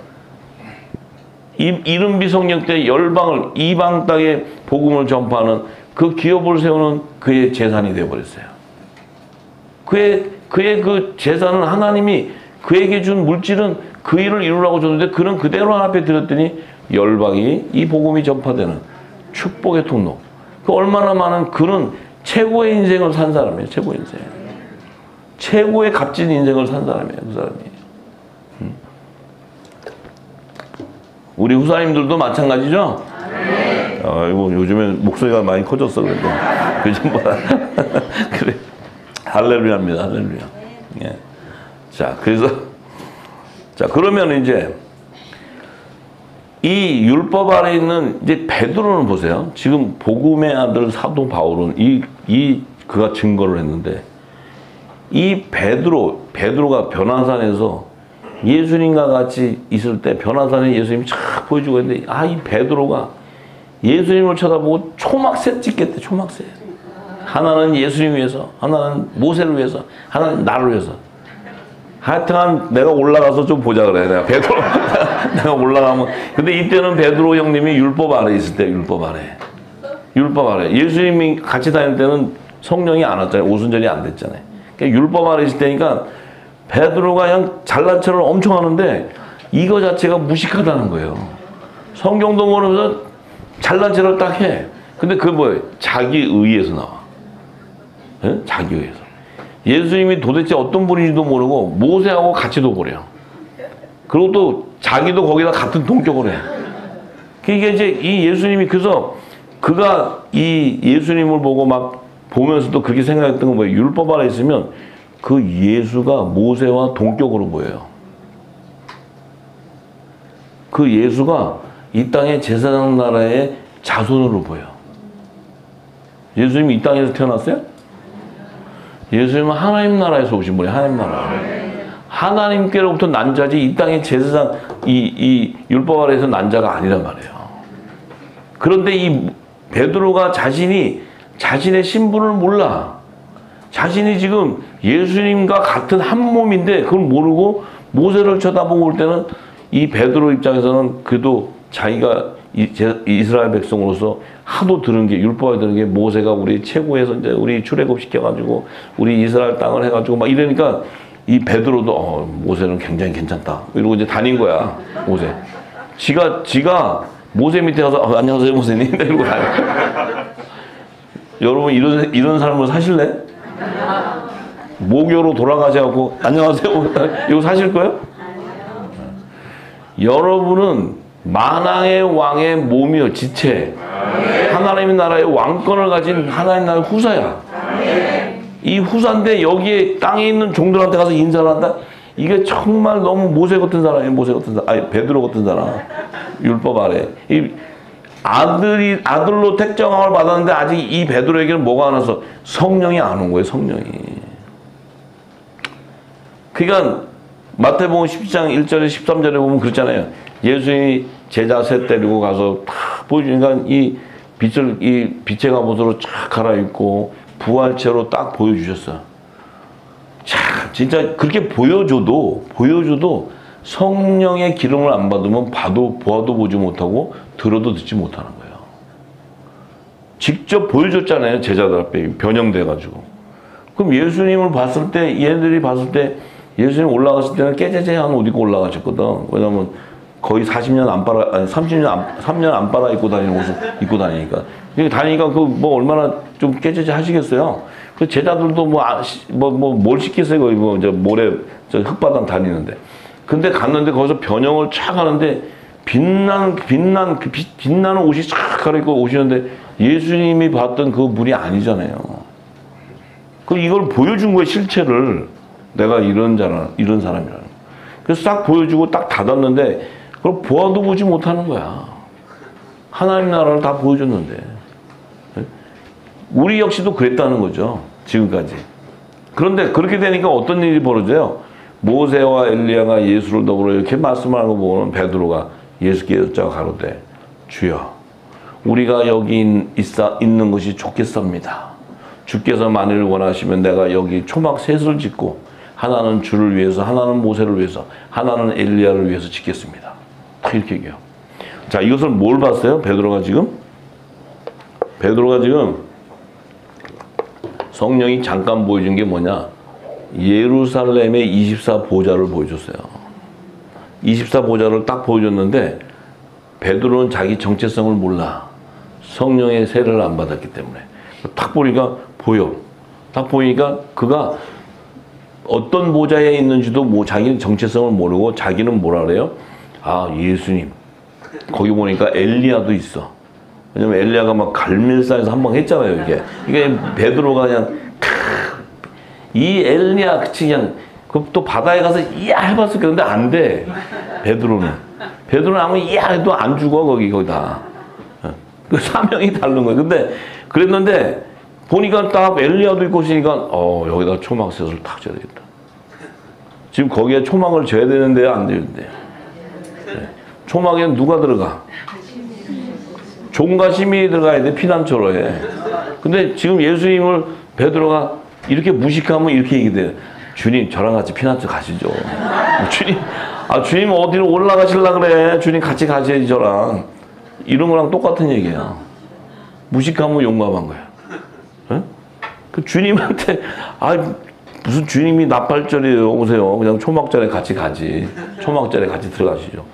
이른 비성령 때 열방을 이방 땅에 복음을 전파하는 그 기업을 세우는 그의 재산이 되어버렸어요. 그의 그 재산은 하나님이 그에게 준 물질은 그 일을 이루라고 줬는데 그는 그대로 하나님 앞에 드렸더니 열방이 이 복음이 전파되는 축복의 통로. 그 얼마나 많은 그는 최고의 인생을 산 사람이에요. 최고의 인생. 최고의 값진 인생을 산 사람이에요. 그 사람이. 우리 후사님들도 마찬가지죠? 네. 이거 요즘에 목소리가 많이 커졌어 그래도. 요즘보다. 그래. 할렐루야입니다. 할렐루야. 예. 자, 그러면 이제 이 율법 아래 있는 이제 베드로는 보세요. 지금 복음의 아들 사도 바울은 그가 증거를 했는데 이 베드로가 변화산에서 예수님과 같이 있을 때 변화산에 예수님이 쫙 보여주고 있는데 이 베드로가 예수님을 쳐다보고 초막새 찍겠대. 초막새. 하나는 예수님 위해서, 하나는 모세를 위해서, 하나는 나를 위해서. 하여튼 내가 올라가서 좀 보자 그래. 내가 베드로 내가 올라가면. 근데 이때는 베드로 형님이 율법 아래 있을 때 율법 아래. 예수님이 같이 다닐 때는 성령이 안 왔잖아요. 오순절이 안 됐잖아요. 그러니까 율법 아래 있을 때니까 베드로가 그냥 잘난 척을 엄청 하는데 이거 자체가 무식하다는 거예요. 성경도 모르면서 잘난 체를 딱 해. 근데 그게 뭐예요? 자기 의에서 나와. 예? 자기 의에서. 예수님이 도대체 어떤 분인지도 모르고 모세하고 같이도 그래요. 그리고 또 자기도 거기다 같은 동격을 해. 그게 이제 이 예수님이 그래서 그가 이 예수님을 보고 막 보면서도 그렇게 생각했던 건 뭐예요? 율법 아래 있으면 그 예수가 모세와 동격으로 보여요. 그 예수가 이 땅의 제사장 나라의 자손으로 보여. 예수님이 이 땅에서 태어났어요? 예수님은 하나님 나라에서 오신 분이에요. 하나님 나라. 하나님께로부터 난 자지 이 땅의 제사장 이 율법 아래에서 난 자가 아니란 말이에요. 그런데 이 베드로가 자신이 자신의 신분을 몰라. 자신이 지금 예수님과 같은 한 몸인데 그걸 모르고 모세를 쳐다보고 올 때는 이 베드로 입장에서는 그래도 자기가 이스라엘 백성으로서 하도 들은 게 율법에 들은 게 모세가 우리 최고에서 이제 우리 출애굽 시켜가지고 우리 이스라엘 땅을 해가지고 막 이러니까 이 베드로도 모세는 굉장히 괜찮다 이러고 이제 다닌 거야. 모세. 지가 모세 밑에 가서 안녕하세요 모세님 이러고 다녀. 여러분 이런 삶을 사실래? 모교로 돌아가셔갖고 안녕하세요 이거 사실 거예요? 여러분은 만왕의 왕의 몸이요 지체. 하나님 나라의 왕권을 가진 하나님 나라의 후사야. 이 후사인데 여기에 땅에 있는 종들한테 가서 인사를 한다? 이게 정말 너무 모세 같은 사람이에요. 모세 같은 사람. 아니 베드로 같은 사람. 율법 아래. 이 아들로 택정함을 받았는데 아직 이 베드로에게는 뭐가 안 와서 성령이 안 온 거예요. 성령이. 그러니까 마태복음 10장 1절에 13절에 보면 그렇잖아요. 예수님이 제자 셋 데리고 가서 탁 보여주니까 이 빛의 갑옷으로 쫙 갈아입고 부활체로 딱 보여주셨어. 참 진짜 그렇게 보여줘도 성령의 기름을 안 받으면 보아도 보지 못하고 들어도 듣지 못하는 거예요. 직접 보여줬잖아요. 제자들 앞에 변형돼가지고. 그럼 예수님을 봤을 때 얘네들이 봤을 때 예수님 올라갔을 때는 깨재재한 옷 입고 올라가셨거든. 왜냐면 거의 40년 안 빨아, 아니 3년 안 빨아 입고 다니는 옷을 입고 다니니까. 다니니까 그 뭐 얼마나 좀 깨재재 하시겠어요. 그 제자들도 뭘 시키세요. 거의 저 모래, 저 흙바닥 다니는데. 근데 갔는데 거기서 변형을 촥 하는데 빛나는 옷이 촥 갈아입고 오시는데 예수님이 봤던 그 분이 아니잖아요. 그 이걸 보여준 거예요, 실체를. 내가 이런 사람이라는. 그래서 딱 보여주고 딱 닫았는데 그걸 보아도 보지 못하는 거야. 하나님 나라를 다 보여줬는데. 우리 역시도 그랬다는 거죠. 지금까지. 그런데 그렇게 되니까 어떤 일이 벌어져요? 모세와 엘리야가 예수를 더불어 이렇게 말씀하는 거 보고는 베드로가 예수께 여쭤 가로되 주여 우리가 여기 있는 것이 좋겠습니다. 주께서 만일 원하시면 내가 여기 초막 셋을 짓고 하나는 주를 위해서, 하나는 모세를 위해서, 하나는 엘리야를 위해서 짓겠습니다. 딱 이렇게 얘기해요. 자, 이것을 뭘 봤어요? 베드로가 지금 성령이 잠깐 보여준 게 뭐냐? 예루살렘의 24보좌를 보여줬어요. 24보좌를 딱 보여줬는데 베드로는 자기 정체성을 몰라. 성령의 세례를 안 받았기 때문에. 딱 보니까 보여. 딱 보니까 그가 어떤 보좌에 있는지도 자기는 정체성을 모르고 자기는 뭐라 그래요? 아, 예수님. 거기 보니까 엘리야도 있어. 왜냐면 엘리야가 막 갈멜산에서 한 번 했잖아요, 이게. 이게 베드로가 그냥 이 엘리야 그냥 또 바다에 가서 이야 해봤을 건데 안 돼. 베드로는 아무 이야 해도 안 죽어 거기다. 그 사명이 다른 거예요. 근데 그랬는데 보니까 딱 엘리야도 있고 있으니까 여기다 초막셋을 탁 져야 되겠다. 지금 거기에 초막을 져야 되는데요, 안 되는데요. 네. 초막에는 누가 들어가? 종과 시민이 들어가야 돼, 피난처로 해. 근데 지금 예수님을 베드로가 이렇게 무식하면 이렇게 얘기돼요. 주님, 저랑 같이 피난처 가시죠. 주님 어디로 올라가시려고 그래? 주님 같이 가셔야지, 저랑. 이런 거랑 똑같은 얘기야. 무식하면 용감한 거야. 응? 그 주님한테, 무슨 주님이 나팔절이에요. 오세요. 그냥 초막절에 같이 가지. 초막절에 같이 들어가시죠.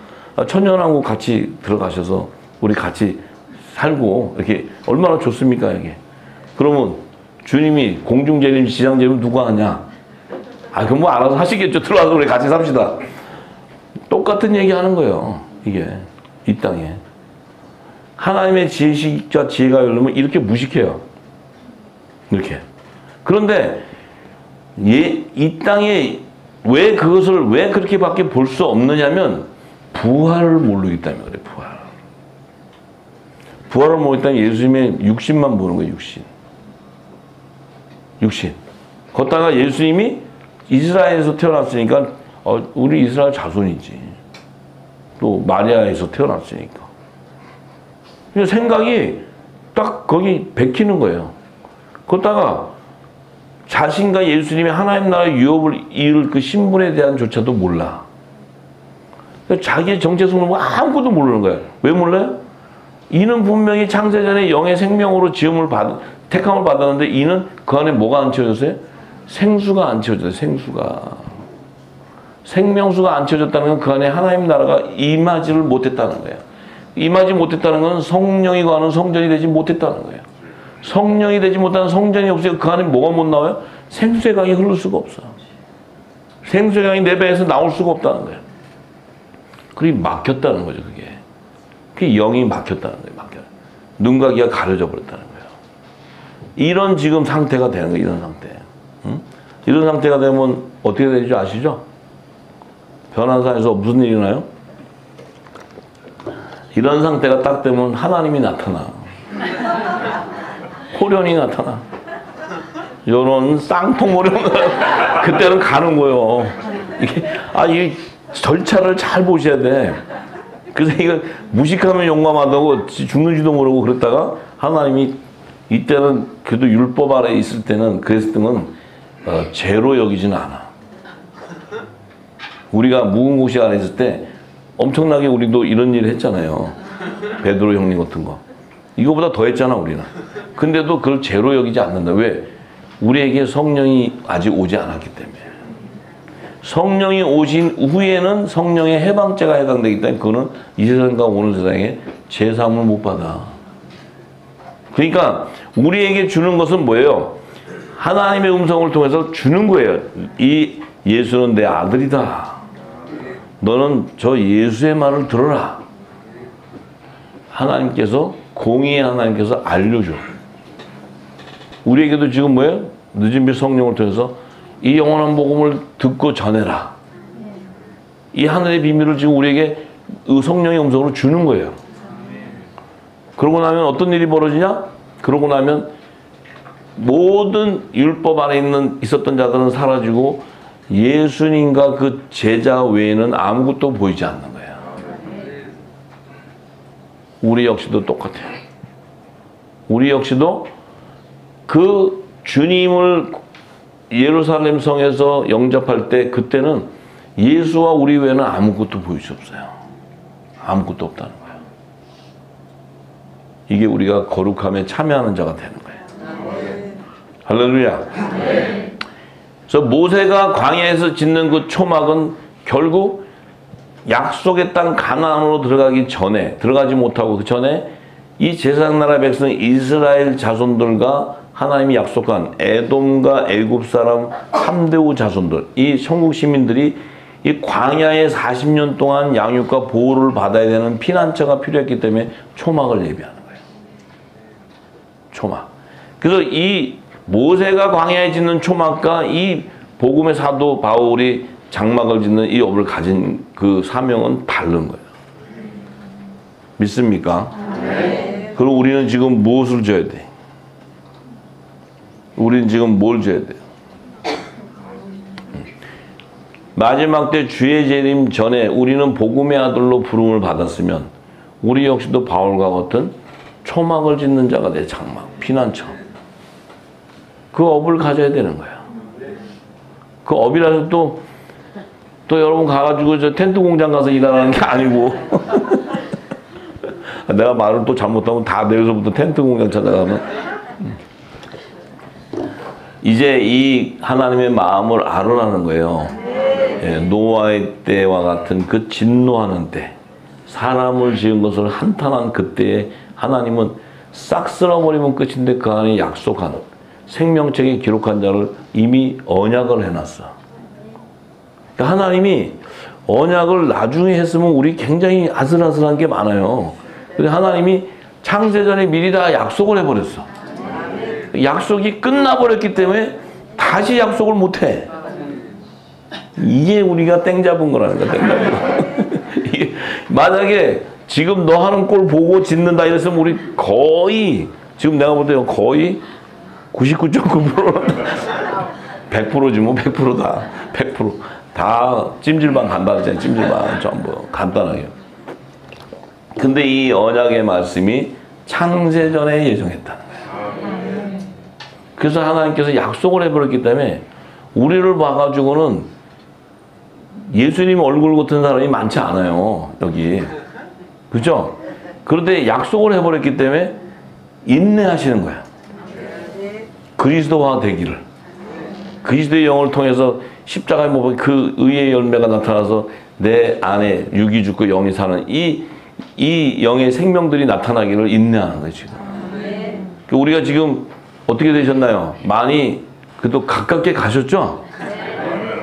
천년왕국 같이 들어가셔서 우리 같이 살고 이렇게 얼마나 좋습니까 이게. 그러면 주님이 공중재림 지상재림 누가 하냐. 그럼 뭐 알아서 하시겠죠. 들어와서 우리 같이 삽시다. 똑같은 얘기 하는 거예요. 이게 이 땅에 하나님의 지식과 지혜가 열리면 이렇게 무식해요. 이렇게. 그런데 이 땅에 왜 그것을 왜 그렇게밖에 볼 수 없느냐면 부활을 모르기 때문에 그래. 부활을 모르기 때문에 예수님의 육신만 보는 거예요. 육신. 걷다가 예수님이 이스라엘에서 태어났으니까 우리 이스라엘 자손이지. 또 마리아에서 태어났으니까. 생각이 딱 거기 베끼는 거예요. 걷다가 자신과 예수님이 하나님 나라의 유업을 이룰 그 신분에 대한 조차도 몰라. 자기의 정체성을 아무것도 모르는 거예요. 왜 몰라요? 이는 분명히 창세전에 영의 생명으로 택함을 받았는데 이는 그 안에 뭐가 안 채워졌어요? 생수가 안 채워졌어요. 생명수가 안 채워졌다는 건 그 안에 하나님 나라가 임하지를 못했다는 거예요. 임하지 못했다는 건 성령이 거하는 성전이 되지 못했다는 거예요. 성령이 되지 못하는 성전이 없으니까 그 안에 뭐가 못 나와요? 생수의 강이 흐를 수가 없어. 생수의 강이 내 배에서 나올 수가 없다는 거예요. 그게 막혔다는 거죠. 그게 영이 막혔다는 거예요. 눈과 귀가 가려져 버렸다는 거예요. 이런 지금 상태가 되는 거예요. 이런 상태. 응? 이런 상태가 되면 어떻게 되는지 아시죠? 변화산에서 무슨 일이 나요? 이런 상태가 딱 되면 하나님이 나타나. 호련이 나타나. 이런 쌍통호련 그때는 가는 거예요. 이 절차를 잘 보셔야 돼. 그래서 이거 무식하면 용감하다고 죽는지도 모르고 그랬다가 하나님이 이때는 그래도 율법 아래 있을 때는 그랬을 때는 죄로 여기지는 않아. 우리가 묵은 곳이 안에 있을 때 엄청나게 우리도 이런 일을 했잖아요. 베드로 형님 같은 거. 이거보다 더 했잖아 우리는. 근데도 그걸 죄로 여기지 않는다. 왜? 우리에게 성령이 아직 오지 않았기 때문에. 성령이 오신 후에는 성령의 해방죄가 해당되기 때문에 그거는 이 세상과 오는 세상에 죄사함을 못 받아. 그러니까 우리에게 주는 것은 뭐예요? 하나님의 음성을 통해서 주는 거예요. 이 예수는 내 아들이다. 너는 저 예수의 말을 들어라. 하나님께서 공의의 하나님께서 알려줘. 우리에게도 지금 뭐예요? 늦은 빛 성령을 통해서 이 영원한 복음을 듣고 전해라. 이 하늘의 비밀을 지금 우리에게 성령의 음성으로 주는 거예요. 그러고 나면 어떤 일이 벌어지냐? 그러고 나면 모든 율법 안에 있었던 자들은 사라지고 예수님과 그 제자 외에는 아무것도 보이지 않는 거예요. 우리 역시도 똑같아요. 우리 역시도 그 주님을 예루살렘 성에서 영접할 때 그때는 예수와 우리 외에는 아무것도 보일 수 없어요. 아무것도 없다는 거예요. 이게 우리가 거룩함에 참여하는 자가 되는 거예요. 할렐루야. 그래서 모세가 광야에서 짓는 그 초막은 결국 약속의 땅 가나안으로 들어가지 못하고 그 전에 이 제사장 나라 백성 이스라엘 자손들과 하나님이 약속한 에돔과 애굽 사람 함대우 자손들, 이 천국 시민들이 이 광야에 40년 동안 양육과 보호를 받아야 되는 피난처가 필요했기 때문에 초막을 예비하는 거예요. 초막. 그래서 이 모세가 광야에 짓는 초막과 이 복음의 사도 바울이 장막을 짓는 이 업을 가진 그 사명은 다른 거예요. 믿습니까? 네. 그리고 우리는 지금 무엇을 줘야 돼? 우리는 지금 뭘 줘야 돼요? 마지막 때 주의 재림 전에 우리는 복음의 아들로 부름을 받았으면 우리 역시도 바울과 같은 초막을 짓는 자가 돼. 장막, 피난처. 그 업을 가져야 되는 거야. 그 업이라서 또 여러분 가가지고 저 텐트 공장 가서 일하는 게 아니고 내가 말을 또 잘못하면 다 내일서부터 텐트 공장 찾아가면 이제 이 하나님의 마음을 알으라는 거예요. 예, 노아의 때와 같은 그 진노하는 때, 사람을 지은 것을 한탄한 그때에 하나님은 싹 쓸어버리면 끝인데 그 안에 약속한 생명책에 기록한 자를 이미 언약을 해놨어. 그러니까 하나님이 언약을 나중에 했으면 우리 굉장히 아슬아슬한 게 많아요. 근데 하나님이 창세전에 미리 다 약속을 해버렸어. 약속이 끝나버렸기 때문에 다시 약속을 못해. 이게 우리가 땡 잡은 거라는 거야. 땡 잡은 거. 만약에 지금 너 하는 꼴 보고 짓는다 이랬으면 우리 거의 지금 내가 볼 때 거의 99.9%는 100%지 뭐 100%다. 100%. 다 찜질방 간다 그랬잖아요. 찜질방 전부 간단하게. 근데 이 언약의 말씀이 창세전에 예정했다는 거예요. 그래서 하나님께서 약속을 해버렸기 때문에 우리를 봐가지고는 예수님 얼굴 같은 사람이 많지 않아요. 여기. 그죠? 그런데 약속을 해버렸기 때문에 인내하시는 거야. 그리스도화 되기를. 그리스도의 영을 통해서 십자가에 못 박힌 그 의의 열매가 나타나서 내 안에 육이 죽고 영이 사는 이 영의 생명들이 나타나기를 인내하는 거예요, 지금. 우리가 지금 어떻게 되셨나요? 많이 그래도 가깝게 가셨죠?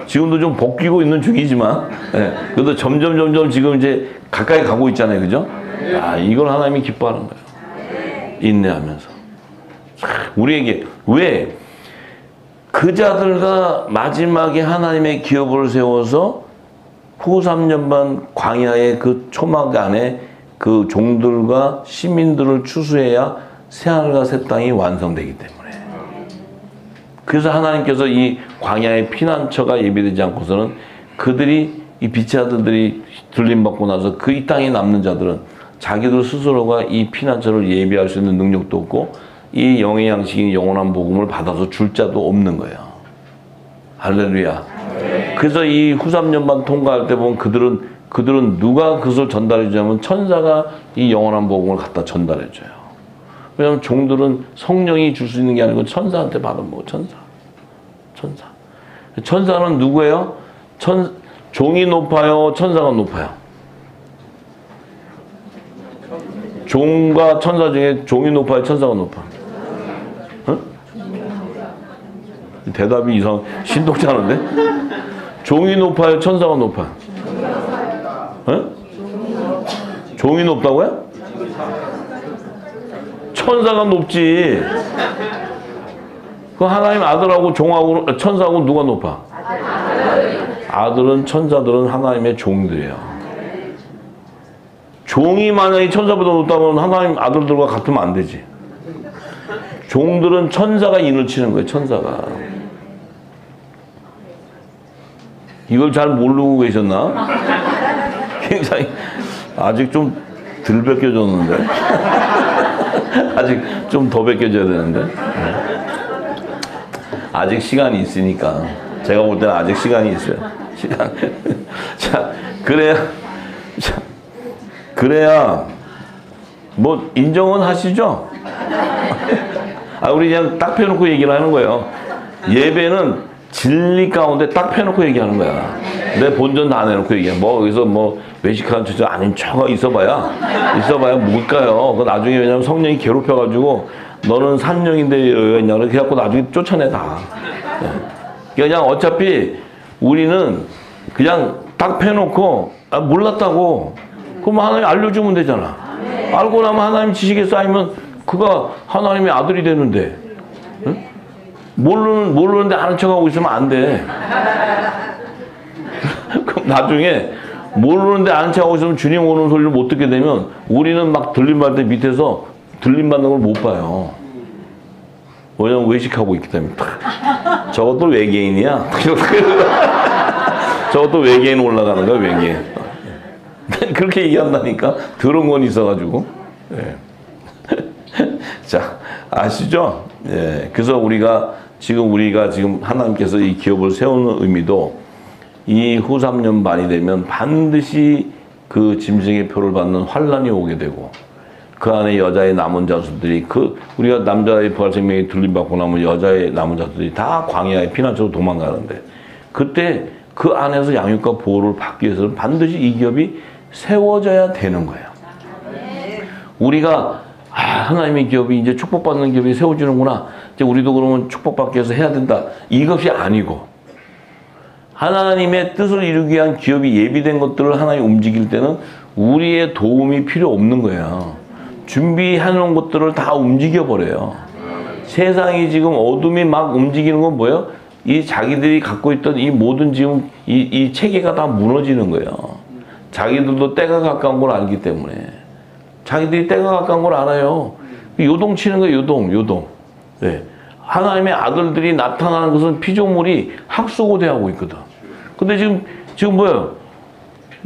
지금도 좀 벗기고 있는 중이지만, 예, 그래도 점점 지금 이제 가까이 가고 있잖아요, 그죠? 아, 이걸 하나님이 기뻐하는 거예요. 인내하면서. 우리에게, 왜? 그 자들과 마지막에 하나님의 기업을 세워서 후 3년반 광야의 그 초막 안에 그 종들과 시민들을 추수해야 새하늘과 새 땅이 완성되기 때문에. 그래서 하나님께서 이 광야의 피난처가 예비되지 않고서는 그들이 이 빛의 아들들이 들림받고 나서 그 이 땅에 남는 자들은 자기들 스스로가 이 피난처를 예비할 수 있는 능력도 없고 이 영의 양식인 영원한 복음을 받아서 줄 자도 없는 거예요. 할렐루야. 그래서 이 후 3년반 통과할 때 보면 그들은 누가 그것을 전달해 주냐면 천사가 이 영원한 복음을 갖다 전달해 줘요. 왜냐하면 종들은 성령이 줄 수 있는 게 아니고 천사한테 받아먹어. 천사는 누구예요? 종이 높아요? 천사가 높아요? 종과 천사 중에 종이 높아요? 천사가 높아? 어? 대답이 이상 신동치 않은데? 종이 높아요? 천사가 높아요? 어? 종이 높다고요? 천사가 높지. 그 하나님 아들하고 종하고 천사하고 누가 높아? 아들은 천사들은 하나님의 종들이에요. 종이 만약에 천사보다 높다면 하나님 아들들과 같으면 안 되지. 종들은 천사가 인을 치는 거예요. 천사가. 이걸 잘 모르고 계셨나? 굉장히 아직 좀 덜 벗겨졌는데. 아직 좀 더 벗겨져야 되는데. 아직 시간이 있으니까. 제가 볼 때는 아직 시간이 있어요. 시간. 자, 그래야 뭐 인정은 하시죠? 아, 우리 그냥 딱 펴놓고 얘기를 하는 거예요. 예배는 진리 가운데 딱 펴놓고 얘기하는 거야. 내 본전 다 내놓고 얘기해. 뭐 여기서 뭐 외식하는 척 아닌 척 있어봐야 뭘까요? 그 나중에 왜냐면 성령이 괴롭혀가지고 너는 산령인데 왜 있냐 그래갖고 나중에 쫓아내 다. 그냥 어차피 우리는 그냥 딱 펴놓고 몰랐다고 그럼 하나님 알려주면 되잖아. 알고 나면 하나님 지식에 쌓이면 그가 하나님의 아들이 되는데. 응? 모르는데 아는 척하고 있으면 안 돼. 그럼 나중에 모르는데 아는 척하고 있으면 주님 오는 소리를 못 듣게 되면 우리는 막 들림받을 때 밑에서 들림받는 걸 못 봐요. 왜냐면 외식하고 있기 때문에. 저것도 외계인이야. 저것도 외계인 올라가는 거야, 외계인. 그렇게 얘기한다니까. 들은 건 있어가지고. 네. 자, 아시죠? 예. 그래서 우리가 지금 하나님께서 이 기업을 세우는 의미도 이 후 3년 반이 되면 반드시 그 짐승의 표를 받는 환란이 오게 되고 그 안에 여자의 남은 자수들이 우리가 남자의 부활생명이 들림받고 나면 여자의 남은 자수들이 다 광야에 피난처로 도망가는데 그때 그 안에서 양육과 보호를 받기 위해서는 반드시 이 기업이 세워져야 되는 거예요. 우리가 하나님의 기업이 이제 축복받는 기업이 세워지는구나. 이제 우리도 그러면 축복받기 위해서 해야 된다. 이것이 아니고 하나님의 뜻을 이루기 위한 기업이 예비된 것들을 하나님이 움직일 때는 우리의 도움이 필요 없는 거예요. 준비해놓은 것들을 다 움직여버려요. 세상이 지금 어둠이 막 움직이는 건 뭐예요? 이 자기들이 갖고 있던 이 모든 지금 이 체계가 다 무너지는 거예요. 자기들도 때가 가까운 걸 알기 때문에. 자기들이 때가 가까운 걸 알아요. 요동치는 거예요. 요동. 네. 하나님의 아들들이 나타나는 것은 피조물이 학수고대하고 있거든. 근데 지금 뭐예요?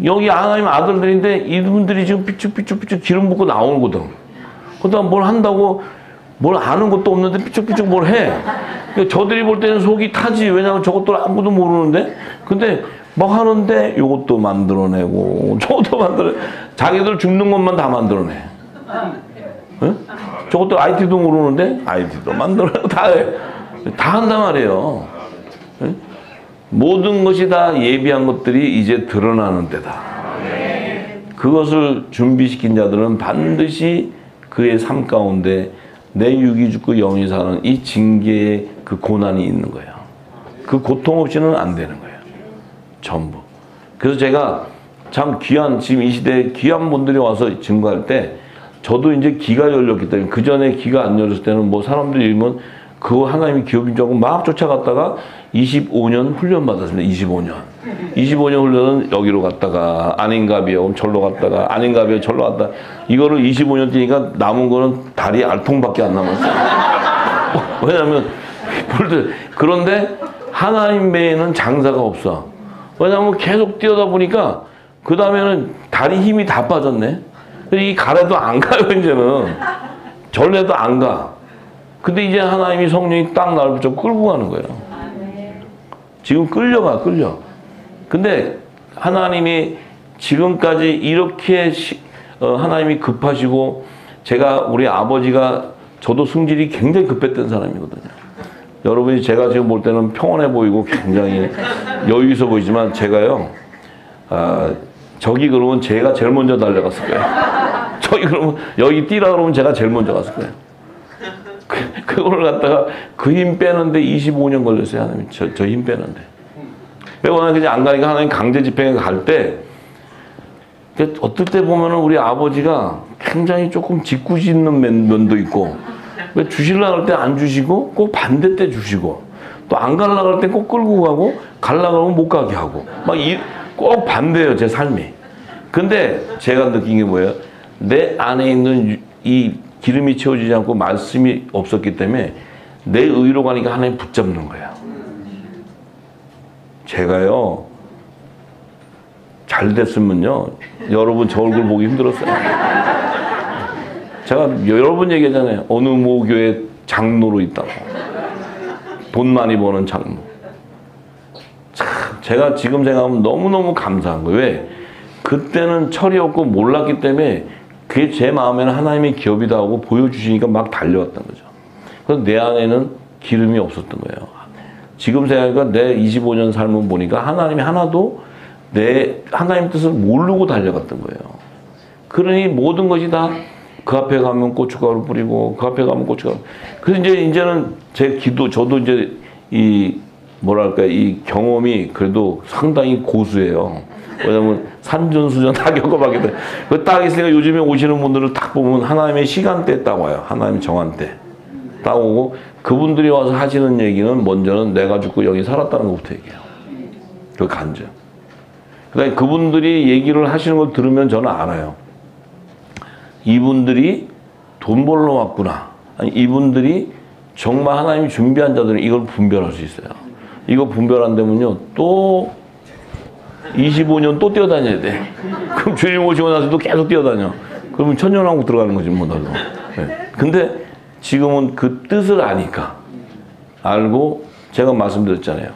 여기 하나님의 아들들인데 이분들이 지금 삐쭉삐쭉 기름 붓고 나오거든. 그다음 뭘 한다고 뭘 아는 것도 없는데 삐쭉삐쭉 뭘 해. 그러니까 저들이 볼 때는 속이 타지. 왜냐하면 저것들 아무도 모르는데. 근데 막 하는데 이것도 만들어내고 저것도 만들어내. 자기들 죽는 것만 다 만들어내. 응? 저것도 IT도 모르는데 IT도 만들어내고 다 해. 다 한단 말이에요. 응? 모든 것이 다 예비한 것들이 이제 드러나는 때다. 그것을 준비시킨 자들은 반드시 그의 삶 가운데 내 육이 죽고 영이 사는 이 징계의 그 고난이 있는 거예요. 그 고통 없이는 안 되는 거예요. 전부. 그래서 제가 참 귀한, 지금 이 시대에 귀한 분들이 와서 증거할 때 저도 이제 귀가 열렸기 때문에 그 전에 귀가 안 열렸을 때는 뭐 사람들이 읽으면 그거 하나님의 기업인 줄 알고 막 쫓아갔다가 25년 훈련 받았습니다. 25년 훈련은 여기로 갔다가 아닌가비요 절로 갔다가 아닌가비요 절로 갔다. 이거를 25년 뛰니까 남은 거는 다리 알통밖에 안 남았어요. 왜냐하면 그런데 하나님 외에는 장사가 없어. 왜냐하면 계속 뛰어다 보니까 그 다음에는 다리 힘이 다 빠졌네. 이 가래도 안 가요. 이제는 절레도 안 가. 근데 이제 하나님이 성령이 딱 나를 붙여 끌고 가는 거예요. 지금 끌려. 근데 하나님이 지금까지 이렇게 하나님이 급하시고 제가 우리 아버지가 저도 승질이 굉장히 급했던 사람이거든요. 여러분이 제가 지금 볼 때는 평온해 보이고 굉장히 여유 있어 보이지만 제가요. 저기 그러면 제가 제일 먼저 달려갔을 거예요. 저기 그러면 여기 뛰라 그러면 제가 제일 먼저 갔을 거예요. 그걸 갖다가 그 힘 빼는데 25년 걸렸어요. 하나님 저 힘 빼는데. 빼고는 그냥 안 가니까 하나님 강제 집행에 갈 때 어떨 때 보면은 우리 아버지가 굉장히 조금 짓궂은 면도 있고 왜 주시려고 할 때 안 주시고 꼭 반대 때 주시고 또 안 가려고 할 때 꼭 끌고 가고 가려고 하면 못 가게 하고 막 꼭 반대예요. 제 삶이. 근데 제가 느낀 게 뭐예요? 내 안에 있는 이 기름이 채워지지 않고 말씀이 없었기 때문에 내 의로 가니까 하나님 붙잡는 거예요. 제가요 잘 됐으면요 여러분 저 얼굴 보기 힘들었어요. 제가 여러 번 얘기하잖아요. 어느 모교회 장로로 있다고. 돈 많이 버는 장로. 참 제가 지금 생각하면 너무너무 감사한 거예요. 왜? 그때는 철이 없고 몰랐기 때문에 그게 제 마음에는 하나님의 기업이다 하고 보여주시니까 막 달려왔던 거죠. 그래서 내 안에는 기름이 없었던 거예요. 지금 생각하니까 내 25년 삶을 보니까 하나님이 하나도 하나님 뜻을 모르고 달려갔던 거예요. 그러니 모든 것이 다 그 앞에 가면 고춧가루 뿌리고 그 앞에 가면 고춧가루. 그래서 이제는 제 기도, 저도 이제 이 경험이 그래도 상당히 고수예요. 왜냐면 산전수전 다 겪어봤기 때문에. 딱 있으니까 요즘에 오시는 분들을 딱 보면 하나님의 시간대에 딱 와요. 하나님 정한 때. 딱 오고 그분들이 와서 하시는 얘기는 먼저는 내가 죽고 영이 살았다는 것부터 얘기해요. 그 간증. 그다음에 그분들이 얘기를 하시는 걸 들으면 저는 알아요. 이분들이 돈 벌러 왔구나. 아니, 이분들이 정말 하나님이 준비한 자들은 이걸 분별할 수 있어요. 이거 분별 안 되면요. 또 25년 또 뛰어다녀야 돼. 그럼 주님 오시고 나서도 계속 뛰어다녀. 그러면 천년왕국 들어가는 거지 뭐 나도. 네. 근데 지금은 그 뜻을 아니까 알고 제가 말씀드렸잖아요.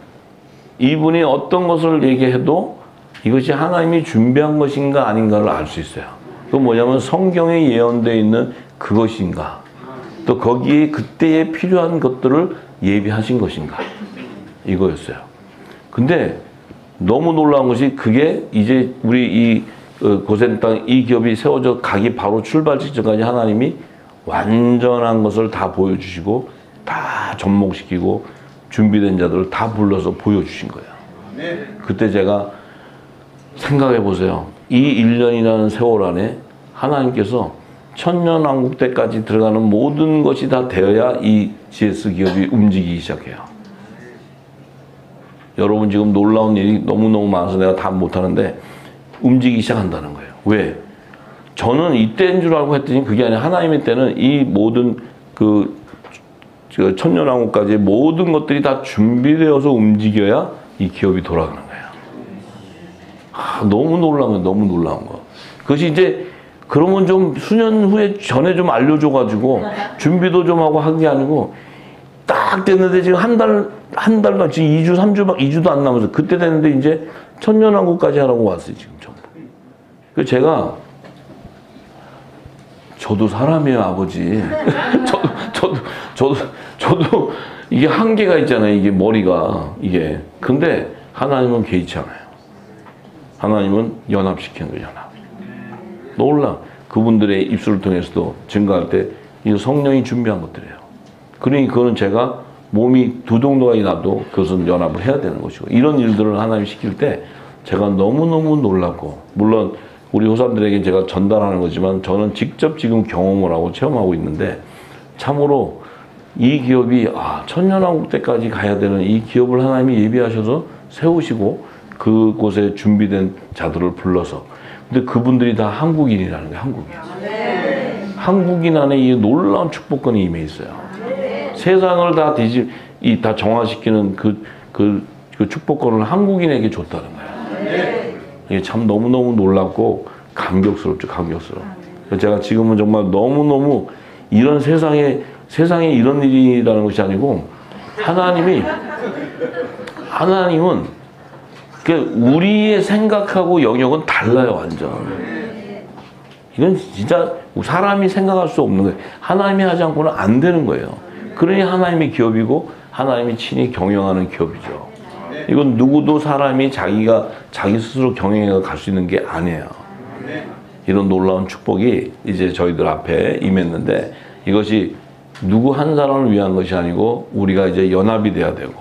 이분이 어떤 것을 얘기해도 이것이 하나님이 준비한 것인가 아닌가를 알 수 있어요. 그건 뭐냐면 성경에 예언되어 있는 그것인가? 또 거기에 그때에 필요한 것들을 예비하신 것인가? 이거였어요. 근데 너무 놀라운 것이 그게 이제 우리 이 고센 땅 이 기업이 세워져 가기 바로 출발 직전까지 하나님이 완전한 것을 다 보여주시고 다 접목시키고 준비된 자들을 다 불러서 보여주신 거예요. 그때 제가 생각해 보세요. 이 1년이라는 세월 안에 하나님께서 천년왕국 때까지 들어가는 모든 것이 다 되어야 이 GS 기업이 움직이기 시작해요. 여러분 지금 놀라운 일이 너무너무 많아서 내가 다 못하는데 움직이기 시작한다는 거예요. 왜? 저는 이때인 줄 알고 했더니 그게 아니라 하나님의 때는 이 모든 그 천년왕국까지 모든 것들이 다 준비되어서 움직여야 이 기업이 돌아가는 거예요. 너무 놀라운 거, 너무 놀라운 거. 그것이 이제 그러면 좀 수년 후에 전에 좀 알려줘가지고 준비도 좀 하고 한 게 아니고 딱 됐는데 지금 한 달 지금 2주, 3주, 2주도 안 남아서 그때 됐는데 이제 천년왕국까지 하라고 왔어요, 지금 전부. 그래서 제가 저도 사람이에요, 아버지. 저도 이게 한계가 있잖아요, 이게 머리가. 이게. 근데 하나님은 개의치 않아요. 하나님은 연합시키는 거예요, 연합. 놀라. 그분들의 입술을 통해서도 증거할 때 이 성령이 준비한 것들이에요. 그러니 그거는 제가 몸이 두 정도가 나도 그것은 연합을 해야 되는 것이고 이런 일들을 하나님 시킬 때 제가 너무너무 놀랐고 물론 우리 호사님들에게 제가 전달하는 거지만 저는 직접 지금 경험을 하고 체험하고 있는데 참으로 이 기업이 천년왕국 때까지 가야 되는 이 기업을 하나님이 예비하셔서 세우시고 그곳에 준비된 자들을 불러서 근데 그분들이 다 한국인이라는 거예요. 한국인. 한국인 안에 이 놀라운 축복권이 임해 있어요. 세상을 다 정화시키는 그 축복권을 한국인에게 줬다는 거예요. 이게 참 너무너무 놀랍고 감격스럽죠, 감격스러워. 제가 지금은 정말 너무너무 이런 세상에 이런 일이라는 것이 아니고 하나님은 우리의 생각하고 영역은 달라요, 완전. 이건 진짜 사람이 생각할 수 없는 거예요. 하나님이 하지 않고는 안 되는 거예요. 그러니 하나님의 기업이고 하나님이 친히 경영하는 기업이죠. 이건 누구도 사람이 자기 스스로 경영해 갈 수 있는 게 아니에요. 이런 놀라운 축복이 이제 저희들 앞에 임했는데 이것이 누구 한 사람을 위한 것이 아니고 우리가 이제 연합이 돼야 되고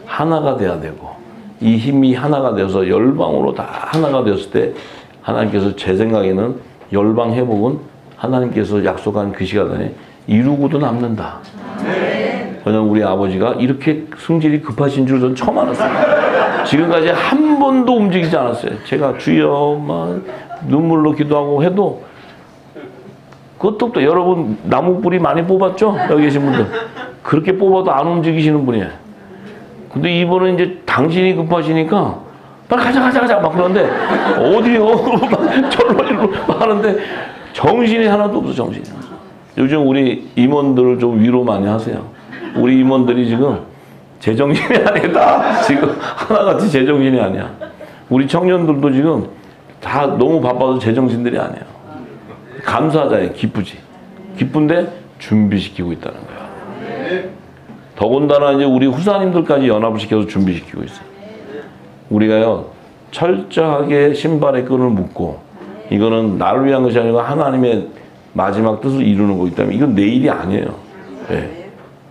하나가 돼야 되고 이 힘이 하나가 되어서 열방으로 다 하나가 되었을 때 하나님께서 제 생각에는 열방 회복은 하나님께서 약속한 그 시간에 이루고도 남는다. 왜냐면 우리 아버지가 이렇게 성질이 급하신 줄 전 처음 알았어요. 지금까지 한 번도 움직이지 않았어요. 제가 주여 막 눈물로 기도하고 해도 그것도 또 여러분 나무 뿌리 많이 뽑았죠? 여기 계신 분들. 그렇게 뽑아도 안 움직이시는 분이에요. 근데 이번은 이제 당신이 급하시니까 빨리 가자 막 그러는데 어디요? 절로 하는데 정신이 하나도 없어. 정신이. 요즘 우리 임원들을 좀 위로 많이 하세요. 우리 임원들이 지금 제정신이 아니다. 지금 하나같이 제정신이 아니야. 우리 청년들도 지금 다 너무 바빠서 제정신들이 아니에요. 감사하잖아요. 기쁘지. 기쁜데 준비시키고 있다는 거야. 더군다나 이제 우리 후사님들까지 연합을 시켜서 준비시키고 있어요. 우리가요 철저하게 신발의 끈을 묶고 이거는 나를 위한 것이 아니고 하나님의 마지막 뜻을 이루는 거기 때문에 이건 내 일이 아니에요. 네.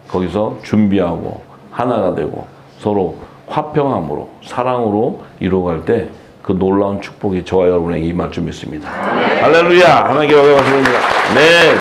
거기서 준비하고 하나가 되고 서로 화평함으로 사랑으로 이루어갈 때 그 놀라운 축복이 저와 여러분에게 임할 줄 믿습니다. 할렐루야. 하나님께 영광을 받습니다. 네.